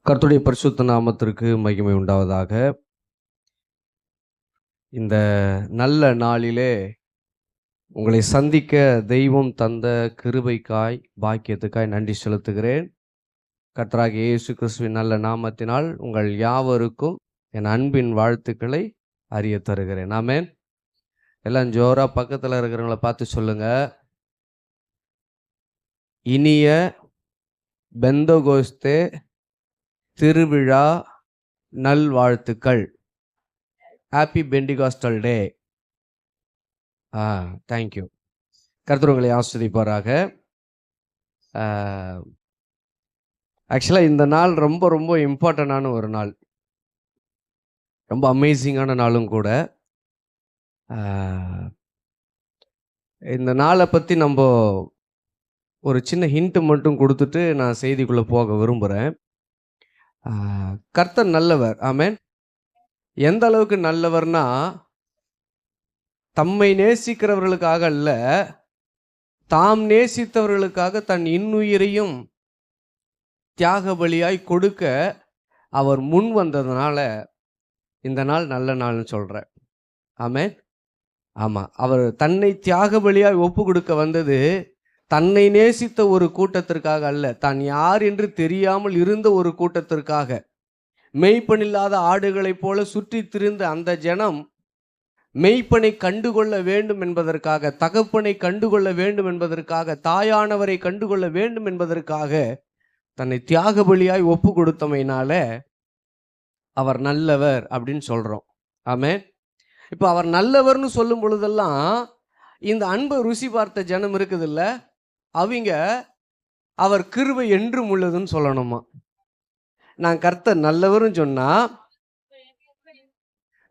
கர்த்தருடைய பரிசுத்த நாமத்திற்கு மகிமை உண்டாவதாக. இந்த நல்ல நாளிலே உங்களை சந்திக்க தெய்வம் தந்த கிருபைக்காய், பாக்கியத்துக்காய் நன்றி செலுத்துகிறேன். கர்த்தராகிய இயேசு கிறிஸ்துவின் நல்ல நாமத்தினால் உங்கள் யாவருக்கும் என் அன்பின் வாழ்த்துக்களை அறிய தருகிறேன். ஆமென். எல்லாம் ஜோரா பக்கத்தில் இருக்கிறவங்கள பார்த்து சொல்லுங்க, இனிய பெந்தகோஸ்தே திருவிழா நல்வாழ்த்துக்கள். ஹாப்பி பெண்டிகாஸ்டல் டே. தேங்க்யூ. கர்த்தர் உங்களை ஆஸ்வதிப்பாராக. ஆக்சுவலாக இந்த நாள் ரொம்ப ரொம்ப இம்பார்ட்டண்டான ஒரு நாள், ரொம்ப அமேசிங்கான நாளும் கூட. இந்த நாளை பற்றி நம்ம ஒரு சின்ன ஹிண்ட்டு மட்டும் கொடுத்துட்டு நான் செய்திக்குள்ளே போக விரும்புகிறேன். கர்த்தர் நல்லவர். ஆமென். எந்த அளவுக்கு நல்லவர்னா, தம்மை நேசிக்கிறவர்களுக்காக அல்ல, தாம் நேசித்தவர்களுக்காக தன் இன்னுயிரையும் தியாக பலியாய் கொடுக்க அவர் முன் வந்ததுனால இந்த நாள் நல்ல நாள்னு சொல்கிறேன். ஆமென். ஆமாம், அவர் தன்னை தியாக பலியாய் ஒப்பு கொடுக்க வந்தது தன்னை நேசித்த ஒரு கூட்டத்திற்காக அல்ல, தான் யார் என்று தெரியாமல் இருந்த ஒரு கூட்டத்திற்காக. மெய்ப்பனில்லாத ஆடுகளைப் போல சுற்றி திரிந்த அந்த ஜனம் மெய்ப்பனை கண்டுகொள்ள வேண்டும் என்பதற்காக, தகப்பனை கண்டுகொள்ள வேண்டும் என்பதற்காக, தாயானவரை கண்டுகொள்ள வேண்டும் என்பதற்காக தன்னை தியாக பலியாய் ஒப்பு கொடுத்தமையினால அவர் நல்லவர் அப்படின்னு சொல்கிறோம். ஆமென். இப்போ அவர் நல்லவர்னு சொல்லும் பொழுதெல்லாம் இந்த அன்பை ருசி பார்த்த ஜனம் இருக்குதுல்ல, அவங்க அவர் கிருபை என்றும் உள்ளதுன்னு சொல்லணுமா. நான் கர்த்தர் நல்லவர்னு சொன்னா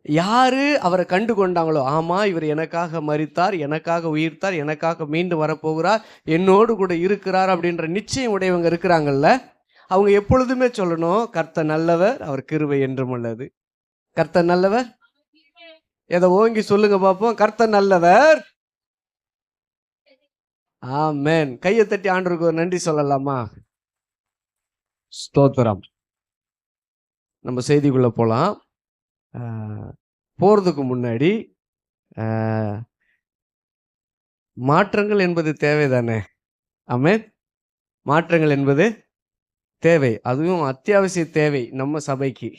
யாரு அவரை கண்டு கொண்டாங்களோ, ஆமா இவர் எனக்காக மரித்தார், எனக்காக உயிர்த்தார், எனக்காக மீண்டு வரப்போகிறார், என்னோடு கூட இருக்கிறார் அப்படின்ற நிச்சயம் உடையவங்க இருக்கிறாங்கல்ல, அவங்க எப்பொழுதுமே சொல்லணும், கர்த்தர் நல்லவர், அவர் கிருபை என்றும் உள்ளது. கர்த்தர் நல்லவர். எதை ஓங்கி சொல்லுங்க பார்ப்போம். கர்த்தர் நல்லவர். ஆமென். கையை தட்டி ஆண்டவருக்கு ஒரு நன்றி சொல்லலாமா? ஸ்தோத்திரம். நம்ம செய்திக்குள்ள போகலாம். போகிறதுக்கு முன்னாடி மாற்றங்கள் என்பது தேவைதானே? ஆமென். மாற்றங்கள் என்பது தேவை, அதுவும் அத்தியாவசிய தேவை நம்ம சபைக்கு.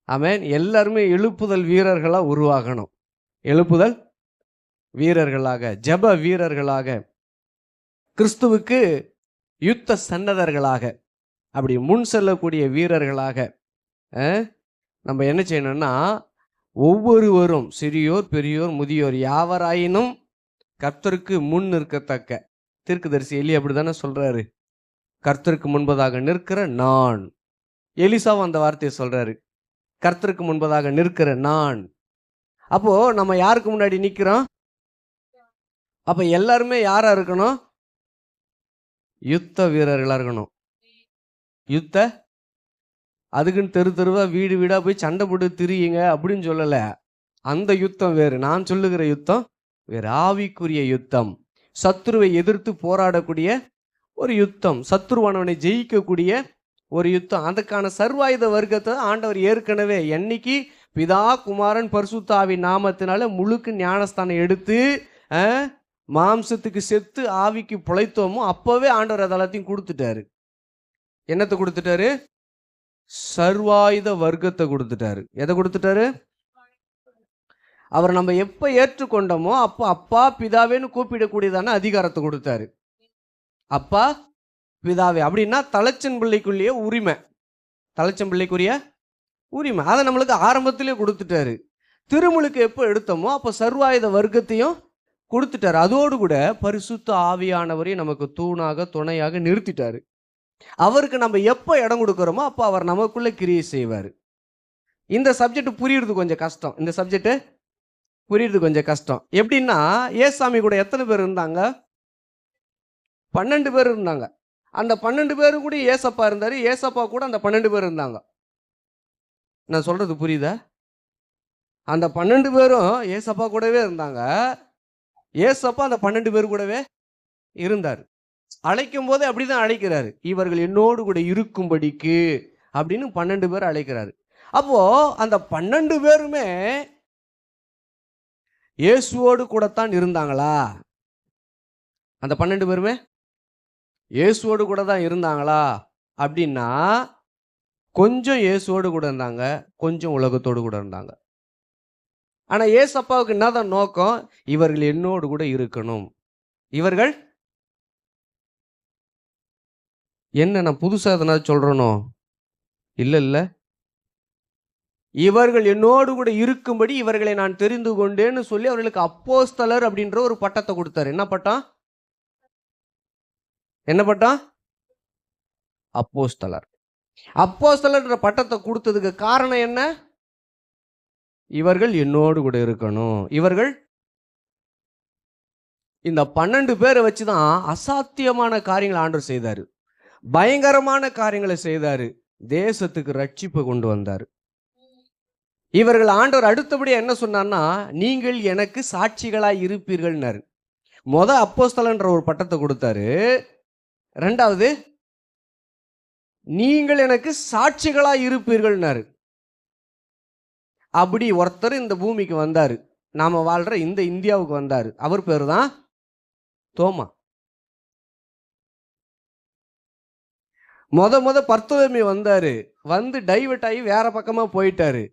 ஆமென். எல்லாருமே எழுப்புதல் வீரர்களாக உருவாகணும். எழுப்புதல் வீரர்களாக, ஜெப வீரர்களாக, கிறிஸ்துவுக்கு யுத்த சன்னதர்களாக, அப்படி முன் செல்லக்கூடிய வீரர்களாக நம்ம என்ன செய்யணும்னா, ஒவ்வொருவரும் சிறியோர் பெரியோர் முதியோர் யாவராயினும் கர்த்தருக்கு முன் நிற்கத்தக்க. தீர்க்கதரிசி எலியா அப்படி தானே சொல்றாரு, கர்த்தருக்கு முன்பதாக நிற்கிற நான். எலிசாவும் அந்த வார்த்தையை சொல்றாரு, கர்த்தருக்கு முன்பதாக நிற்கிற நான். அப்போ நம்ம யாருக்கு முன்னாடி நிற்கிறோம்? அப்போ எல்லாருமே யாரா இருக்கணும்? யுத்த வீரர்களாக இருக்கணும். யுத்த, அதுக்குன்னு தெரு தெருவா வீடு வீடாக போய் சண்டை போட்டு திரியுங்க அப்படின்னு சொல்லலை. அந்த யுத்தம் வேறு. நான் சொல்லுகிற யுத்தம் வேறு. ஆவிக்குரிய யுத்தம், சத்துருவை எதிர்த்து போராடக்கூடிய ஒரு யுத்தம், சத்துருவானவனை ஜெயிக்கக்கூடிய ஒரு யுத்தம். அதுக்கான சர்வாயுத வர்க்கத்தை ஆண்டவர் ஏற்கனவே என்னைக்கு பிதா குமாரன் பரிசுத்த ஆவியின் நாமத்தினால முழுக்கு ஞானஸ்தானம் எடுத்து மாம்சத்துக்கு செத்து ஆவிக்கு பிழைத்தோமோ அப்போவே ஆண்டவர் அதெல்லாத்தையும் கொடுத்துட்டாரு. என்னத்தை கொடுத்துட்டாரு? சர்வாயுத வர்க்கத்தை கொடுத்துட்டாரு. எதை கொடுத்துட்டாரு? அவர் நம்ம எப்போ ஏற்றுக்கொண்டோமோ அப்போ அப்பா பிதாவேன்னு கூப்பிடக்கூடியதான அதிகாரத்தை கொடுத்தாரு. அப்பா பிதாவே அப்படின்னா தலைச்சன் பிள்ளைக்குள்ளேயே உரிமை, தலைச்சன் பிள்ளைக்குரிய உரிமை, அதை நம்மளுக்கு ஆரம்பத்திலே கொடுத்துட்டாரு. திருமுழுக்கு எப்போ எடுத்தோமோ அப்போ சர்வாயுத வர்க்கத்தையும் கொடுத்துட்டாரு. அதோடு கூட பரிசுத்த ஆவியானவரையும் நமக்கு தூணாக துணையாக நிறுத்திட்டாரு. அவருக்கு நம்ம எப்போ இடம் கொடுக்குறோமோ அப்போ அவர் நமக்குள்ள கிரியை செய்வார். இந்த சப்ஜெக்ட் புரியுறது கொஞ்சம் கஷ்டம். இந்த சப்ஜெக்ட் புரியுறது கொஞ்சம் கஷ்டம். எப்படின்னா, ஏசாமி கூட எத்தனை பேர் இருந்தாங்க? 12 பேர் இருந்தாங்க. அந்த 12 பேரும் கூட ஏசப்பா இருந்தார், ஏசப்பா கூட அந்த 12 பேர் இருந்தாங்க. நான் சொல்றது புரியுதா? அந்த 12 பேரும் ஏசப்பா கூடவே இருந்தாங்க, ஏசப்பா அந்த 12 பேர் கூடவே இருந்தார். அழைக்கும் போது அப்படிதான் அழைக்கிறாரு. இவர்கள் என்னோடு கூட இருக்கும்படிக்கு அப்படின்னு 12 பேர் அழைக்கிறாரு. அப்போ அந்த 12 பேருமே இயேசுவோடு கூடத்தான் இருந்தாங்களா? அந்த 12 பேருமே இயேசுவோடு கூட தான் இருந்தாங்களா அப்படின்னா, கொஞ்சம் இயேசுவோடு கூட இருந்தாங்க, கொஞ்சம் உலகத்தோடு கூட இருந்தாங்க. ஆனா ஏசப்பாவுக்கு என்னதான் நோக்கம்? இவர்கள் என்னோடு கூட இருக்கணும். இவர்கள் என்ன, நான் புதுசா எதனாவது சொல்றேனோ? இல்ல. இவர்கள் என்னோடு கூட இருக்கும்படி இவர்களை நான் தெரிந்து கொண்டேன்னு சொல்லி அவர்களுக்கு அப்போஸ்தலர் அப்படின்ற ஒரு பட்டத்தை கொடுத்தாரு. என்ன பட்டம்? என்ன பட்டம்? அப்போஸ்தலர். அப்போஸ்தலர்ன்ற பட்டத்தை கொடுத்ததுக்கு காரணம் என்ன? இவர்கள் என்னோடு கூட இருக்கணும். இவர்கள் இந்த 12 பேரை வச்சுதான் அசாத்தியமான காரியங்களை ஆண்டவர் செய்தாரு. பயங்கரமான காரியங்களை செய்தாரு. தேசத்துக்கு ரட்சிப்பு கொண்டு வந்தாரு. இவர்கள் ஆண்டவர் அடுத்தபடியா என்ன சொன்னார்னா, நீங்கள் எனக்கு சாட்சிகளாய் இருப்பீர்கள்னாரு. அப்போஸ்தலன்ற ஒரு பட்டத்தை கொடுத்தாரு. ரெண்டாவது, நீங்கள் எனக்கு சாட்சிகளாய் இருப்பீர்கள்னாரு. அப்படி ஒருத்தர் இந்த பூமிக்கு வந்தாரு. நாம வாழ்ற இந்த இந்தியாவுக்கு வந்தாரு. அவர் பேரு தான் தோமா. பர்த்தலோமேயு வந்தாரு. வந்து டைவர்ட் ஆகி வேற பக்கமா போயிட்டாரு.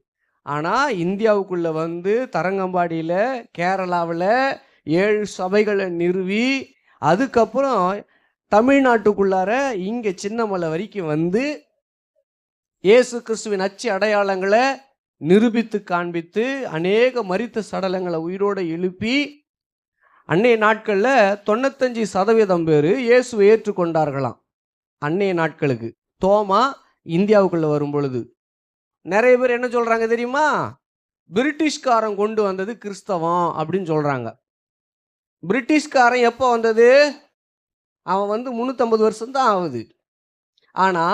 ஆனா இந்தியாவுக்குள்ள வந்து தரங்கம்பாடியில, கேரளாவில் 7 சபைகளை நிறுவி, அதுக்கப்புறம் தமிழ்நாட்டுக்குள்ளார இங்க சின்னமலை வரைக்கும் வந்து இயேசு கிறிஸ்துவின் அச்சு அடையாளங்களை நிரூபித்து காண்பித்து, அநேக மரித்த சடலங்களை உயிரோடு எழுப்பி, அன்னைய நாட்கள்ல 95% பேர் இயேசுவை ஏற்றுக்கொண்டார்களாம். அன்னைய நாட்களுக்கு தோமா இந்தியாவுக்குள்ள வரும் பொழுது நிறைய பேர் என்ன சொல்றாங்க தெரியுமா? பிரிட்டிஷ்காரன் கொண்டு வந்தது கிறிஸ்தவம் அப்படின்னு சொல்றாங்க. பிரிட்டிஷ்காரன் எப்போ வந்தது? அவன் வந்து 350 வருஷம் தான் ஆகுது. ஆனா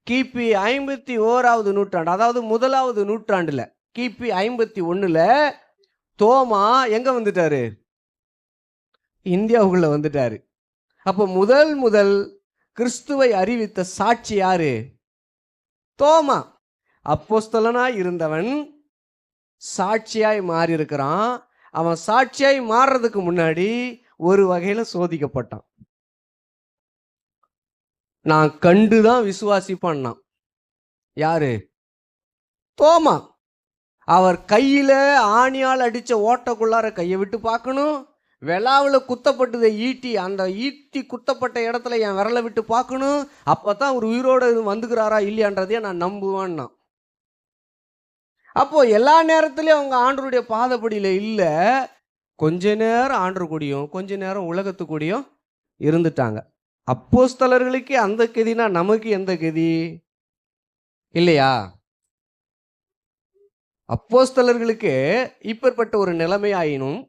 கிபி 51வது நூற்றாண்டு, அதாவது 1வது நூற்றாண்டுல, கிபி 51ல தோமா எங்க வந்துட்டாரு? இந்தியாவுக்குள்ள வந்துட்டாரு. அப்போ முதல் கிறிஸ்துவை அறிவித்த சாட்சி யாரு? தோமா. அப்போஸ்தலனாய் இருந்தவன் சாட்சியாய் மாறி இருக்கிறான். அவன் சாட்சியாய் மாறுறதுக்கு முன்னாடி ஒரு வகையில சோதிக்கப்பட்டான். நான் கண்டுதான் விசுவாசிப்பான். யாரு? தோமா. அவர் கையில ஆணியால் அடிச்ச ஓட்டக்குள்ளார கையை விட்டு பார்க்கணும். விழாவில் குத்தப்பட்டதை ஈட்டி, அந்த ஈட்டி குத்தப்பட்ட இடத்துல என் விரலை விட்டு பார்க்கணும். அப்பதான் ஒரு உயிரோடு வந்துக்கிறாரா இல்லையான்றதையே நான் நம்புவேன்னா. அப்போ எல்லா நேரத்திலையும் அவங்க ஆண்டவருடைய பாதப்படியில இல்ல. கொஞ்ச நேரம் ஆண்டவர் கூடயும் கொஞ்ச நேரம் உலகத்து கூடயும் இருந்துட்டாங்க. அப்போஸ்தலர்களுக்கு அந்த கதினா நமக்கு எந்த கதி இல்லையா? அப்போஸ்தலர்களுக்கு இப்பேற்பட்ட ஒரு நிலைமையாயினும்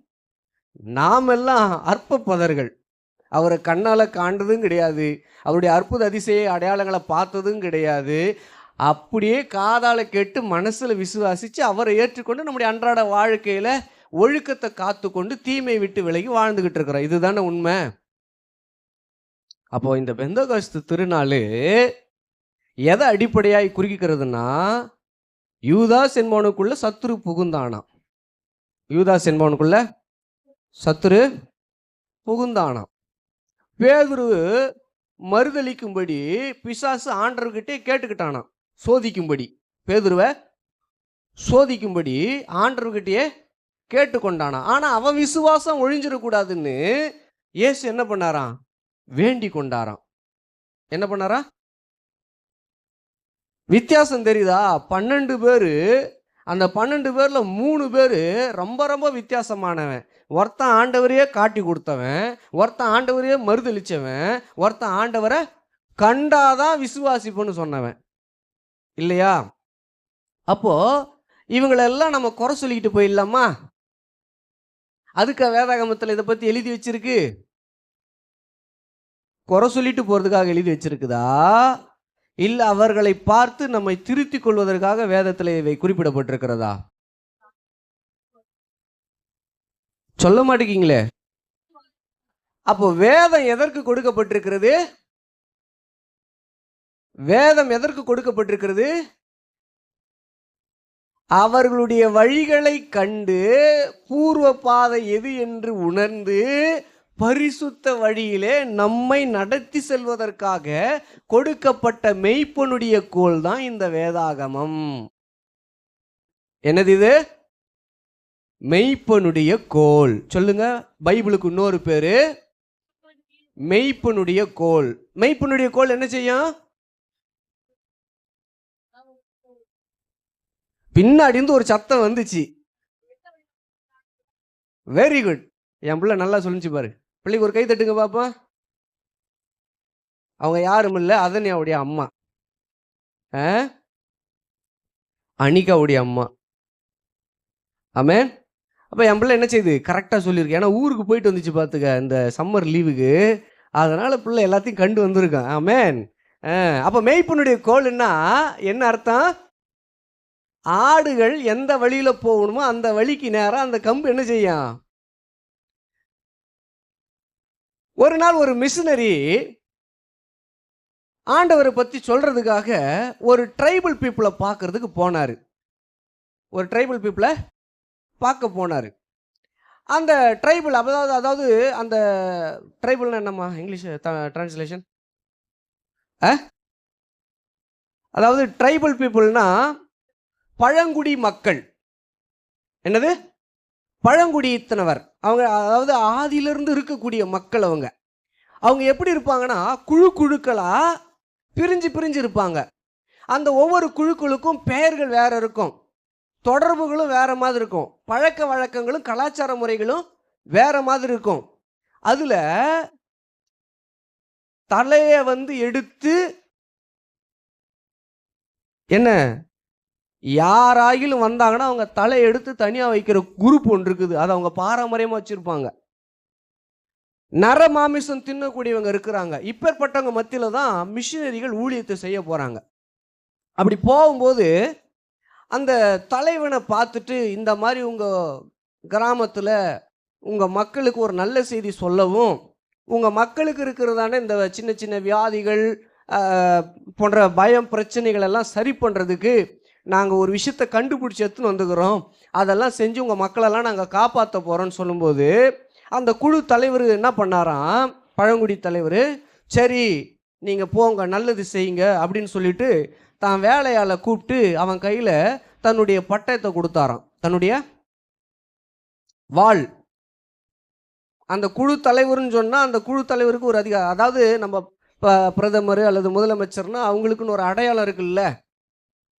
நாமெல்லாம் அற்ப பதர்கள். அவரை கண்ணால காண்டதும் கிடையாது, அவருடைய அற்புத அதிசய அடையாளங்களை பார்த்ததும் கிடையாது. அப்படியே காதால கேட்டு மனசுல விசுவாசிச்சு அவரை ஏற்றுக்கொண்டு நம்முடைய அன்றாட வாழ்க்கையில ஒழுக்கத்தை காத்து கொண்டு தீமை விட்டு விலகி வாழ்ந்துகிட்டு இருக்கிறோம். இதுதானே உண்மை. அப்போ இந்த பெந்தகோஸ்து திருநாள் எதை அடிப்படையாய் குறிக்கிறதுனா, யூதாஸ் என்பவனுக்குள்ள சத்துரு புகுந்தானாம். யூதாஸ் என்பவனுக்குள்ள சத்துரு புகுந்தானாம். பேதுரு மறுதளிக்கும்படி பிசாசு ஆண்டவர்கிட்டே கேட்டுக்கிட்டானாம். சோதிக்கும்படி, பேதுருவை சோதிக்கும்படி ஆண்டவர்கிட்டயே கேட்டுக்கொண்டானா. ஆனா அவன் விசுவாசம் ஒழிஞ்சிடக்கூடாதுன்னு இயேசு என்ன பண்ணாராம்? வேண்டி கொண்டாராம். என்ன பண்ணாரா? வித்தியாசம் தெரியுதா? 12 பேரு. அந்த 12 பேர்ல 3 பேரு ரொம்ப ரொம்ப வித்தியாசமானவன். ஒருத்தன் ஆண்டவரையே காட்டி கொடுத்தவன், ஒருத்தன் ஆண்டவரையே மறுதளிச்சவன், ஒருத்தன் ஆண்டவரை கண்டாதான் விசுவாசிப்புன்னு சொன்னவன் இல்லையா? அப்போ இவங்களெல்லாம் நம்ம குறை சொல்லிக்கிட்டு போயிடலாமா? அதுக்கு வேதாகமத்தில் இதை பத்தி எழுதி வச்சிருக்கு? குறை சொல்லிட்டு போறதுக்காக எழுதி வச்சிருக்குதா, இல்ல அவர்களை பார்த்து நம்மை திருத்திக் கொள்வதற்காக வேதத்தில் இவை குறிப்பிடப்பட்டிருக்கிறதா? சொல்ல மாட்டேங்கீங்களே. அப்போ வேதம் எதற்கு கொடுக்கப்பட்டிருக்கிறது? வேதம் எதற்கு கொடுக்கப்பட்டிருக்கிறது? அவர்களுடைய வழிகளை கண்டு பூர்வ பாதை எது என்று உணர்ந்து பரிசுத்த வழியிலே நம்மை நடத்தி செல்வதற்காக கொடுக்கப்பட்ட மெய்ப்பனுடைய கோல் தான் இந்த வேதாகமம். என்னது இது? மெய்ப்பனுடைய கோல். சொல்லுங்க, பைபிளுக்கு இன்னொரு பேரு மெய்ப்பனுடைய கோல். மெய்ப்பனுடைய கோல் என்ன செய்யும்? பின்னாடி இருந்து ஒரு சத்தம் வந்துச்சு. Very good. என் பிள்ளை நல்லா சொல்லிச்சு பாரு. பிள்ளைக்கு ஒரு கை தட்டுங்க பாப்பா. அவங்க யாரும் இல்லை, அதன்யாவுடைய அம்மா, அனிகாவுடைய அம்மா. ஆமென். அப்போ என் பிள்ளை என்ன செய்யுது? கரெக்டாக சொல்லியிருக்கு. ஏன்னா ஊருக்கு போயிட்டு வந்துச்சு பார்த்துக்க இந்த சம்மர் லீவுக்கு. அதனால பிள்ளை எல்லாத்தையும் கண்டு வந்திருக்கான். ஆமென். அப்போ மெய்ப்பனுடைய கோல்னா என்ன அர்த்தம்? ஆடுகள் எந்த வழியில போகணுமோ அந்த வழிக்கு நேரம் அந்த கம்பு என்ன செய்யும்? ஒரு நாள் ஒரு மிஷனரி ஆண்டவரை பத்தி சொல்றதுக்காக ஒரு ட்ரைபல் பீப்புளை பார்க்கறதுக்கு போனாரு. ஒரு ட்ரைபல் பீப்புளை பார்க்க போனாரு. அந்த ட்ரைபல் அதாவது அந்த ட்ரைபல்னா என்னம்மா இங்கிலீஷ் டிரான்ஸ்லேஷன்? அதாவது ட்ரைபல் பீப்புள்னா பழங்குடி மக்கள். என்னது? பழங்குடியினவர். அவங்க அதாவது ஆதியிலிருந்து இருக்கக்கூடிய மக்கள். அவங்க எப்படி இருப்பாங்கன்னா குழு குழுக்களா பிரிஞ்சு பிரிஞ்சு இருப்பாங்க. அந்த ஒவ்வொரு குழுக்களுக்கும் பெயர்கள் வேற இருக்கும், தொடர்புகளும் வேற மாதிரி இருக்கும், பழக்க வழக்கங்களும் கலாச்சார முறைகளும் வேற மாதிரி இருக்கும். அதுல தலையை எடுத்து என்ன யாராயிலும் வந்தாங்கன்னா அவங்க தலை எடுத்து தனியாக வைக்கிற குரூப் ஒன்று இருக்குது. அதை அவங்க பாரம்பரியமாக வச்சுருப்பாங்க. நர மாமிசம் தின்னக்கூடியவங்க இருக்கிறாங்க. இப்பேற்பட்டவங்க மத்தியில் தான் மிஷினரிகள் ஊழியத்தை செய்ய போகிறாங்க. அப்படி போகும்போது அந்த தலைவனை பார்த்துட்டு, இந்த மாதிரி உங்கள் கிராமத்தில் உங்கள் மக்களுக்கு ஒரு நல்ல செய்தி சொல்லவும், உங்கள் மக்களுக்கு இருக்கிறதான இந்த சின்ன சின்ன வியாதிகள் போன்ற பயம் பிரச்சனைகள் எல்லாம் சரி பண்ணுறதுக்கு நாங்கள் ஒரு விஷயத்தை கண்டுபிடிச்சி எடுத்துன்னு வந்துக்கிறோம், அதெல்லாம் செஞ்சு உங்கள் மக்களெல்லாம் நாங்கள் காப்பாற்ற போகிறோன்னு சொல்லும்போது அந்த குழு தலைவர் என்ன பண்ணாராம், பழங்குடி தலைவர், சரி நீங்கள் போங்க நல்லது செய்யுங்க அப்படின்னு சொல்லிட்டு தான் வேலையால் கூப்பிட்டு அவன் கையில் தன்னுடைய பட்டயத்தை கொடுத்தாராம், தன்னுடைய வாள். அந்த குழு தலைவர்னு சொன்னால் அந்த குழு தலைவருக்கு ஒரு அதிகாரம். அதாவது நம்ம பிரதமர் அல்லது முதலமைச்சர்னா அவங்களுக்குன்னு ஒரு அடையாளம் இருக்குல்ல.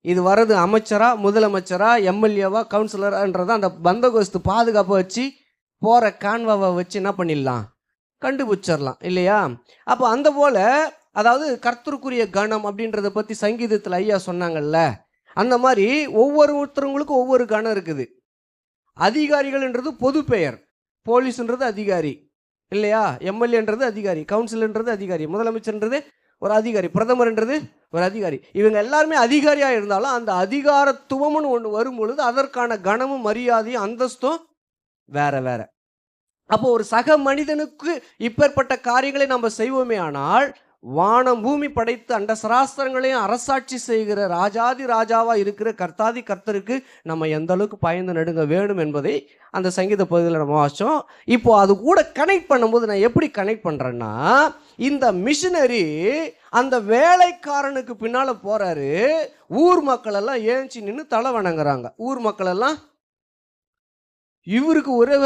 இது வர்றது அமைச்சரா, முதலமைச்சரா, எம்எல்ஏவா, கவுன்சிலரான்றதை அந்த பந்தோபஸ்து பாதுகாப்பை வச்சு போகிற கான்வாவை வச்சு என்ன பண்ணிடலாம், கண்டுபிடிச்சிடலாம் இல்லையா? அப்போ அந்த போல் அதாவது கர்த்தருக்குரிய கணம் அப்படின்றத பற்றி சங்கீதத்தில் ஐயா சொன்னாங்கல்ல, அந்த மாதிரி ஒவ்வொருத்தவங்களுக்கும் ஒவ்வொரு கணம் இருக்குது. அதிகாரிகள்ன்றது பொது பெயர். போலீஸ்ன்றது அதிகாரி இல்லையா, எம்எல்ஏன்றது அதிகாரி, கவுன்சிலர்ன்றது அதிகாரி, முதலமைச்சர்ன்றது ஒரு அதிகாரி, பிரதமர்ன்றது ஒரு அதிகாரி. இவங்க எல்லாருமே அதிகாரியாக இருந்தாலும் அந்த அதிகாரத்துவம்னு ஒன்று வரும் பொழுது அதற்கான கனமும் மரியாதையும் அந்தஸ்தும் வேற வேற. அப்போ ஒரு சக மனிதனுக்கு இப்பேற்பட்ட காரியங்களை நம்ம செய்வோமே ஆனால் வானம் பூமி படைத்து அண்ட சராஸ்திரங்களையும் அரசாட்சி செய்கிற ராஜாதி ராஜாவா இருக்கிற கர்த்தாதி கர்த்தருக்கு நம்ம எந்த அளவுக்கு பயந்து நடுங்க வேணும் என்பதை அந்த சங்கீத பகுதியில் நம்ம வாசிச்சோம். இப்போ அது கூட கனெக்ட் பண்ணும்போது நான் எப்படி கனெக்ட் பண்றேன்னா, இந்த மிஷினரி அந்த வேலைக்காரனுக்கு பின்னால போறாரு. ஊர் மக்கள் எல்லாம் ஏஞ்சி நின்று தலை வணங்குறாங்க. ஊர் மக்கள் எல்லாம் இவருக்கு ஒரே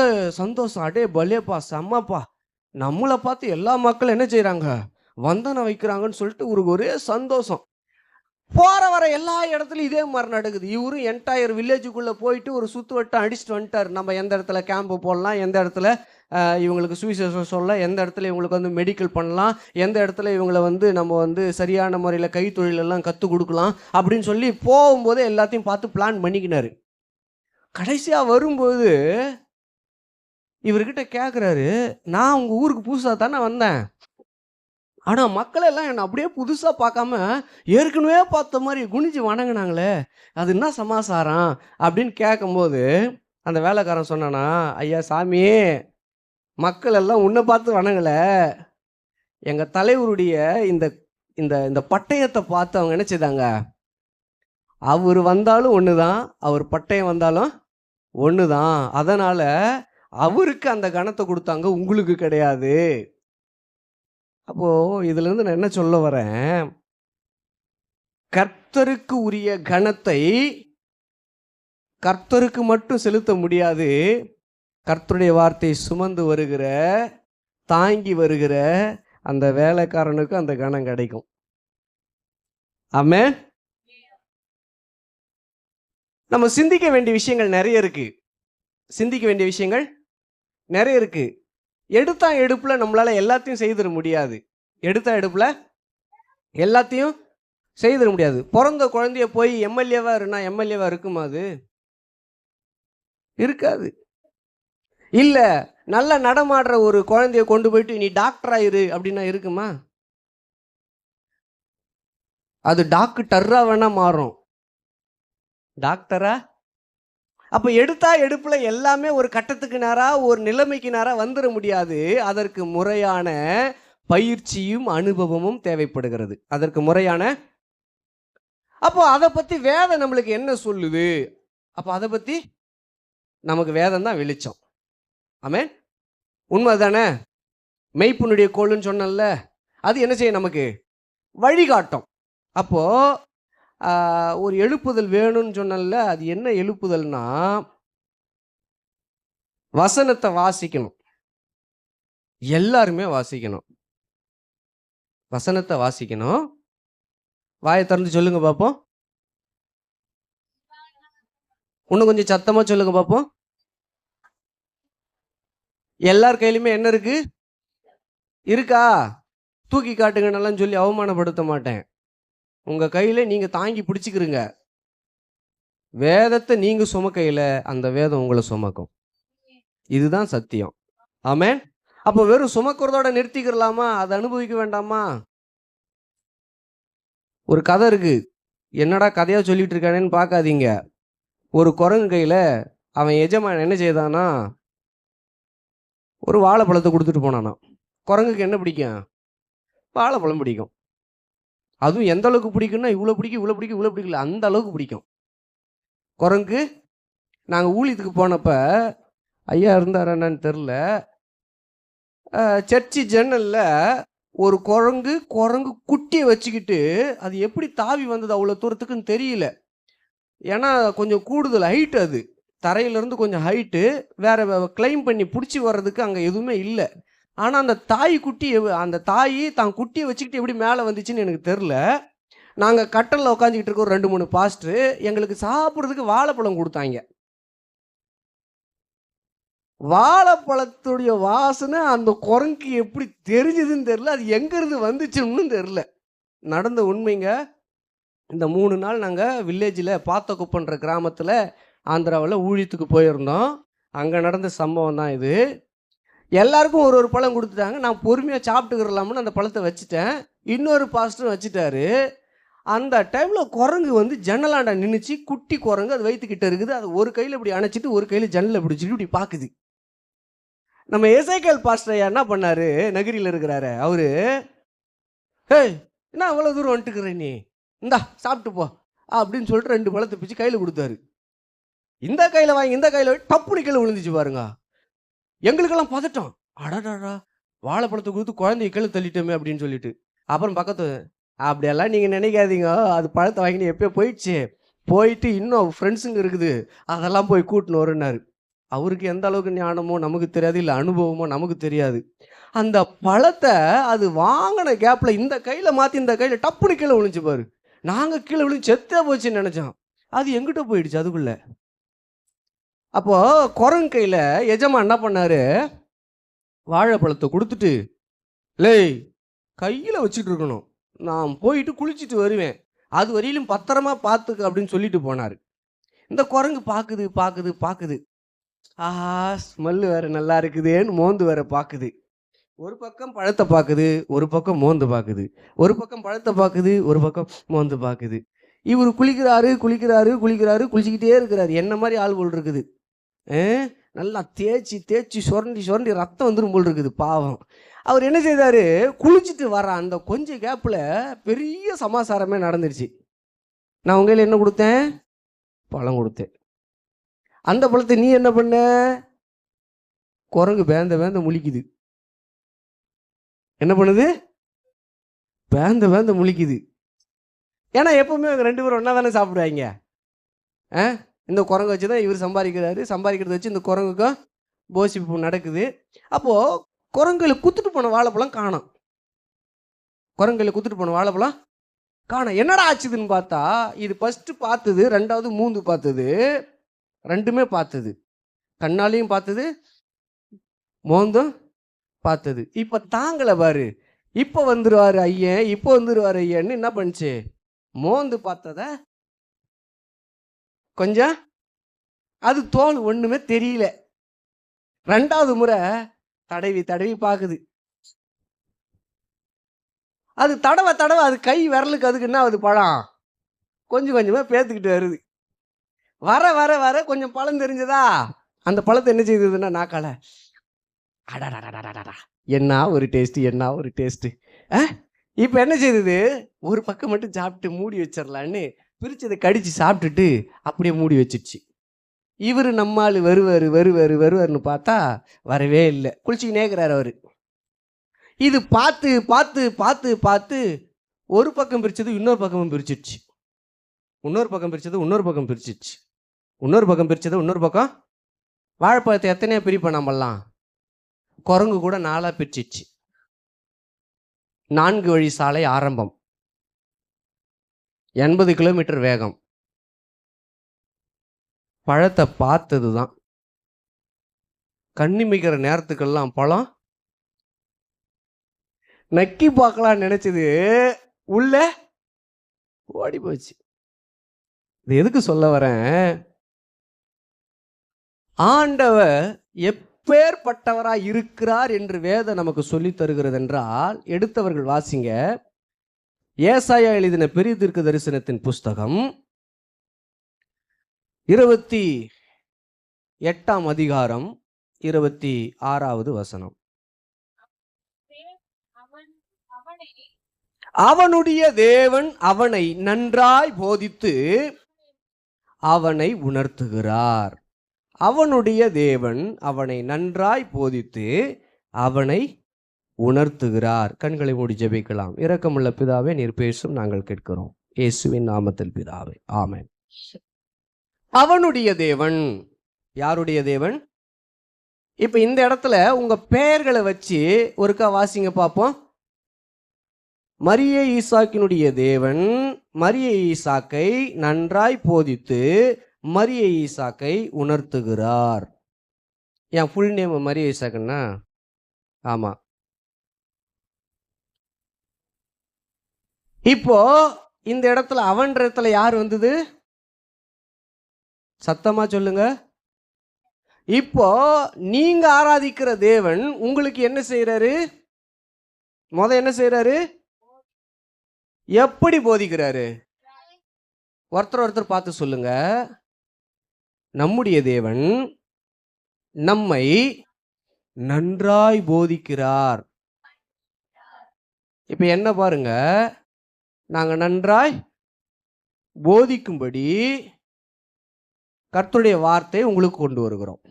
சந்தோஷம், அடே பலேப்பா செம்மப்பா, நம்மளை பார்த்து எல்லா மக்களும் என்ன செய்யறாங்க, வந்தனம் வைக்கிறாங்கன்னு சொல்லிட்டு இவருக்கு ஒரே சந்தோஷம். போற வர எல்லா இடத்துலையும் இதே மாதிரி நடக்குது. இவரும் என்டையர் வில்லேஜுக்குள்ளே போயிட்டு ஒரு சுற்று வட்டம் அடிச்சுட்டு வந்துட்டார். நம்ம எந்த இடத்துல கேம்பு போடலாம், எந்த இடத்துல இவங்களுக்கு சுவிசேஷம் சொல்லலாம், எந்த இடத்துல இவங்களுக்கு மெடிக்கல் பண்ணலாம், எந்த இடத்துல இவங்களை நம்ம சரியான முறையில் கைத்தொழிலெல்லாம் கற்றுக் கொடுக்கலாம் அப்படின்னு சொல்லி போகும்போதே எல்லாத்தையும் பார்த்து பிளான் பண்ணிக்கினாரு. கடைசியாக வரும்போது இவர்கிட்ட கேட்குறாரு, நான் உங்கள் ஊருக்கு புதுசாக தானே வந்தேன், ஆனால் மக்களெல்லாம் என்னை அப்படியே புதுசாக பார்க்காம ஏற்கனவே பார்த்த மாதிரி குனிஞ்சு வணங்கினாங்களே, அது என்ன சமாசாரம் அப்படின்னு கேட்கும்போது அந்த வேலைக்காரன் சொன்னானா, ஐயா சாமி, மக்கள் எல்லாம் உன்னை பார்த்து வணங்கல, எங்கள் தலைவருடைய இந்த இந்த இந்த பட்டயத்தை பார்த்து அவங்க என்ன செய்தாங்க, அவர் வந்தாலும் ஒன்று தான், அவர் பட்டயம் வந்தாலும் ஒன்று தான், அதனால் அவருக்கு அந்த கணத்தை கொடுத்தாங்க, உங்களுக்கு கிடையாது. அப்போது இதுலேருந்து நான் என்ன சொல்ல வரேன், கர்த்தருக்கு உரிய கணத்தை கர்த்தருக்கு மட்டும் செலுத்த முடியாது, கர்த்தருடைய வார்த்தை சுமந்து வருகிற, தாங்கி வருகிற அந்த வேலைக்காரனுக்கு அந்த கணம் கிடைக்கும். ஆமென். நம்ம சிந்திக்க வேண்டிய விஷயங்கள் நிறைய இருக்கு. சிந்திக்க வேண்டிய விஷயங்கள் நிறைய இருக்கு. எடுத்தா எடுப்புல நம்மளால எல்லாத்தையும் செய்திட முடியாது. எடுத்தா எடுப்புல எல்லாத்தையும் செய்திட முடியாது. பிறந்த குழந்தைய போய் எம்எல்ஏவா இருந்தா எம்எல்ஏவா இருக்குமா? அது இருக்காது. இல்ல நல்லா நடமாடுற ஒரு குழந்தைய கொண்டு போயிட்டு நீ டாக்டர் ஆயிரு அப்படின்னா இருக்குமா? அது டாக்டரா வேணா மாறும், டாக்டரா. அப்ப எடுத்தா எடுப்புல எல்லாமே ஒரு கட்டத்துக்கு நேரா ஒரு நிலைமைக்கு நேரா வந்துட முடியாது. அதற்கு முறையான பயிற்சியும் அனுபவமும் தேவைப்படுகிறது. அதற்கு முறையான அப்போ அதை பத்தி வேதம் நம்மளுக்கு என்ன சொல்லுது? அப்போ அதை பத்தி நமக்கு வேதம் தான் வெளிச்சம். ஆமென். உண்மைதானே? மெய்ப்பனுடைய கோல்னு சொன்னல, அது என்ன செய்யும்? நமக்கு வழிகாட்டும். அப்போ ஒரு எழுப்புதல் வேணும்னு சொன்னல, அது என்ன எழுப்புதல்னா, வசனத்தை வாசிக்கணும். எல்லாருமே வாசிக்கணும். வசனத்தை வாசிக்கணும். வாயை திறந்து சொல்லுங்க பார்ப்போம். இன்னும் கொஞ்சம் சத்தமா சொல்லுங்க பார்ப்போம். எல்லார் கையிலுமே என்ன இருக்கு? இருக்கா? தூக்கி காட்டுங்கன்னெல்லாம் சொல்லி அவமானப்படுத்த மாட்டேன். உங்க கையில நீங்க தாங்கி பிடிச்சிக்கிறீங்க. வேதத்தை நீங்க சுமக்கையில அந்த வேதம் உங்களை சுமக்கும். இதுதான் சத்தியம். ஆமென். அப்போ வெறும் சுமக்கிறதோட நிறுத்திக்கிறலாமா? அதை அனுபவிக்க வேண்டாமா? ஒரு கதை இருக்கு. என்னடா கதையா சொல்லிட்டு இருக்கானேன்னு பார்க்காதீங்க. ஒரு குரங்கு கையில அவன் எஜமான் என்ன செய்தானா, ஒரு வாழைப்பழத்தை கொடுத்துட்டு போனானா. குரங்குக்கு என்ன பிடிக்கும்? வாழைப்பழம் பிடிக்கும். அதுவும் எந்த அளவுக்கு பிடிக்கும்னா, இவ்வளோ பிடிக்கும், இவ்வளோ பிடிக்கும், இவ்வளோ பிடிக்கல, அந்த அளவுக்கு பிடிக்கும் குரங்கு. நாங்கள் ஊழியத்துக்கு போனப்ப ஐயா இருந்தார் என்னன்னு தெரில, சர்ச்சி ஜன்னலில் ஒரு குரங்கு குட்டியை வச்சுக்கிட்டு அது எப்படி தாவி வந்தது அவ்வளோ தூரத்துக்குன்னு தெரியல. ஏன்னா கொஞ்சம் கூடுதல் ஹைட்டு, அது தரையிலேருந்து கொஞ்சம் ஹைட்டு, வேற கிளைம் பண்ணி பிடிச்சி வர்றதுக்கு அங்கே எதுவுமே இல்லை. ஆனால் அந்த அந்த தாய் தான் குட்டியை வச்சுக்கிட்டு எப்படி மேலே வந்துச்சுன்னு எனக்கு தெரில. நாங்கள் கட்டலில் உட்காந்துக்கிட்டு இருக்கோம், 2-3 பாஸ்டர் எங்களுக்கு சாப்பிட்றதுக்கு வாழைப்பழம் கொடுத்தாங்க. வாழைப்பழத்துடைய வாசனை அந்த குரங்கு எப்படி தெரிஞ்சதுன்னு தெரில, அது எங்கேருந்து வந்துச்சுன்னு தெரில. நடந்த உண்மைங்க. இந்த 3 நாள் நாங்கள் வில்லேஜில் பாத்தகுப்பன்ற கிராமத்தில் ஆந்திராவில் ஊழியத்துக்கு போயிருந்தோம். அங்கே நடந்த சம்பவம் தான் இது. எல்லாருக்கும் ஒரு பழம் கொடுத்துட்டாங்க. நான் பொறுமையாக சாப்பிட்டுக்கிறலாம்னு அந்த பழத்தை வச்சுட்டேன். இன்னொரு பாஸ்டரும் வச்சுட்டாரு. அந்த டைமில் குரங்கு வந்து ஜன்னலாண்டா நின்றுச்சு. குட்டி குரங்கு, அது வயிற்றுக்கிட்ட இருக்குது. அது ஒரு கையில் இப்படி அணைச்சிட்டு ஒரு கையில் ஜன்னலை பிடிச்சிட்டு இப்படி பார்க்குது. நம்ம எசேக்கியேல் பாஸ்டர் என்ன பண்ணாரு, நகரியில் இருக்கிறாரு, அவரு, ஏய் என்ன அவ்வளோ தூரம் வந்துட்டுக்கிற நீ, இந்தா சாப்பிட்டு போ அப்படின்னு சொல்லிட்டு 2 பழத்தை பிடிச்சி கையில் கொடுத்தாரு. இந்த கையில் வாங்கி இந்த கையில் டப்புனு கீழே விழுந்துச்சு பாருங்க. எங்களுக்கெல்லாம் பதட்டம். அடடாடா, வாழைப்பழத்தை கொடுத்து குழந்தைய கீழே தள்ளிட்டோமே அப்படின்னு சொல்லிட்டு. அப்புறம் பக்கத்து, அப்படியெல்லாம் நீங்கள் நினைக்காதீங்க, அது பழத்தை வாங்கினு எப்பயோ போயிட்டு இன்னும் ஃப்ரெண்ட்ஸுங்க இருக்குது, அதெல்லாம் போய் கூட்டின்னு வருன்னாரு. அவருக்கு எந்த அளவுக்கு ஞானமோ நமக்கு தெரியாது, இல்லை அனுபவமோ நமக்கு தெரியாது. அந்த பழத்தை அது வாங்கின கேப்பில் இந்த கையில் மாற்றி இந்த கையில் டப்புனு கீழே விழுந்துச்சு பாரு. நாங்கள் கீழே விழுந்து செத்தே போச்சுன்னு நினச்சோம். அது எங்கிட்ட போயிடுச்சு அதுக்குள்ளே. அப்போது குரங்கு கையில் எஜமான் என்ன பண்ணார், வாழைப்பழத்தை கொடுத்துட்டு, லேய் கையில் வச்சுட்டு இருக்கணும், நான் போயிட்டு குளிச்சுட்டு வருவேன், அது வரையிலும் பத்திரமா பார்த்துக்க அப்படின்னு சொல்லிட்டு போனார். இந்த குரங்கு பார்க்குது. ஆஹா, ஸ்மெல்லு வேறு நல்லா இருக்குதுன்னு மோந்து வேற பார்க்குது. ஒரு பக்கம் பழத்தை பார்க்குது, ஒரு பக்கம் மோந்து பார்க்குது, ஒரு பக்கம் பழத்தை பார்க்குது, ஒரு பக்கம் மோந்து பார்க்குது. இவர் குளிக்கிறாரு, குளிச்சுக்கிட்டே இருக்கிறாரு. என்ன மாதிரி ஆள் போல் இருக்குது. நல்லா தேய்ச்சி தேய்ச்சி சுரண்டி சுரண்டி ரத்தம் வந்துடும் போல் இருக்குது பாவம். அவர் என்ன செய்தார், குளிச்சுட்டு வர அந்த கொஞ்சம் கேப்பில் பெரிய சமாசாரமே நடந்துருச்சு. நான் உங்க கையில் என்ன கொடுத்தேன், பழம் கொடுத்தேன். அந்த பழத்தை நீ என்ன பண்ண, குரங்கு பேந்த பேந்த முழிக்குது. என்ன பண்ணுது, பேந்த பேந்த முழிக்குது. ஏன்னா எப்பவுமே அவங்க 2 பேரும் ஒன்றா தானே சாப்பிடுவாங்க. இந்த குரங்கு வச்சு தான் இவர் சம்பாதிக்கிறாரு, சம்பாதிக்கிறத வச்சு இந்த குரங்குக்கும் போசிப்பு நடக்குது. அப்போது குரங்குல குத்துட்டு போன வாழைப்பழம் காணும், குரங்குல குத்துட்டு போன வாழைப்பழம் காணும். என்னடா ஆச்சுதுன்னு பார்த்தா, இது ஃபஸ்ட்டு பார்த்தது, 2வது மூந்து பார்த்தது, 2மே பார்த்தது, கண்ணாலையும் பார்த்தது, மோந்தும் பார்த்தது. இப்போ தாங்கலை பாரு, இப்போ வந்துடுவார் ஐயன், இப்போ வந்துடுவார் ஐயன்னு என்ன பண்ணுச்சு, மோந்து பார்த்தத கொஞ்சம் அது தோல் ஒன்றுமே தெரியல. 2வது முறை தடவி தடவி பார்க்குது. அது தடவை தடவை அது கை விரலுக்கு அதுக்கு என்ன ஆகுது, பழம் கொஞ்சம் கொஞ்சமாக பேத்துக்கிட்டு வருது. வர வர வர கொஞ்சம் பழம் தெரிஞ்சதா, அந்த பழத்தை என்ன செய்ததுன்னா நாக்கால அடாடாடாடாடா, என்ன ஒரு டேஸ்ட்டு, என்ன ஒரு டேஸ்ட்டு. இப்போ என்ன செய்தது, ஒரு பக்கம் மட்டும் சாப்பிட்டு மூடி வச்சிடலான்னு பிரிச்சதை கடிச்சு சாப்பிட்டுட்டு அப்படியே மூடி வச்சிருச்சு. இவர் நம்மால் வருவார்னு பார்த்தா வரவே இல்லை, குளிச்சுக்கினே இருக்கிறார் அவர். இது பார்த்து பார்த்து பார்த்து பார்த்து ஒரு பக்கம் பிரிச்சது இன்னொரு பக்கமும் பிரிச்சிடுச்சு, இன்னொரு பக்கம் பிரிச்சது இன்னொரு பக்கம் பிரிச்சிடுச்சு, இன்னொரு பக்கம் பிரிச்சது இன்னொரு பக்கம். வாழைப்பழத்தை எத்தனையா பிரிப்போம் நம்மலாம், குரங்கு கூட 4ஆக பிரிச்சிடுச்சு. 4 வழி சாலை ஆரம்பம், 80 கிலோமீட்டர் வேகம். பழத்தை பார்த்தது தான், கண்ணிமைக்கிற நேரத்துக்கெல்லாம் பழம் நக்கி பார்க்கலாம் நினைச்சது, உள்ள ஓடி போச்சு. இது எதுக்கு சொல்ல வரேன், ஆண்டவர் எப்பேற்பட்டவராய் இருக்கிறார் என்று வேதம் நமக்கு சொல்லி தருகிறது என்றால், எடுத்தவர்கள் வாசிங்க. ஏசாயா எழுதின பெரிய தீர்க்க தரிசனத்தின் புஸ்தகம் 28ஆம் அதிகாரம் 26வது வசனம். அவனுடைய தேவன் அவனை நன்றாய் போதித்து அவனை உணர்த்துகிறார். அவனுடைய தேவன் அவனை நன்றாய் போதித்து அவனை உணர்த்துகிறார். கண்களை மூடி ஜெபிக்கலாம். இரக்கமுள்ள பிதாவே, நீர் பேசும் நாங்கள் கேட்கிறோம். இயேசுவின் நாமத்தில் பிதாவே, ஆமென். அவனுடைய தேவன், யாருடைய தேவன்? இப்ப இந்த இடத்துல உங்க பெயர்களை வச்சு ஒருக்கா வாசிங்க பார்ப்போம். மரியே ஈசாக்கினுடைய தேவன் மரியே ஈசாக்கை நன்றாய் போதித்து மரியே ஈசாக்கை உணர்த்துகிறார். என் ஃபுல் நேம் மரியே ஈசாக்குன்னா, ஆமா. இப்போ இந்த இடத்துல அவன்ற இடத்துல யார் வந்தது, சத்தமா சொல்லுங்க. இப்போ நீங்க ஆராதிக்கிற தேவன் உங்களுக்கு என்ன செய்யறாரு, என்ன செய்யறாரு, எப்படி போதிக்கிறாரு? ஒருத்தர் பார்த்து சொல்லுங்க. நம்முடைய தேவன் நம்மை நன்றாய் போதிக்கிறார். இப்ப என்ன பாருங்க, நாங்க நன்றாய் போதிக்கும்படி கர்த்தருடைய வார்த்தையை உங்களுக்கு கொண்டு வருகிறோம்.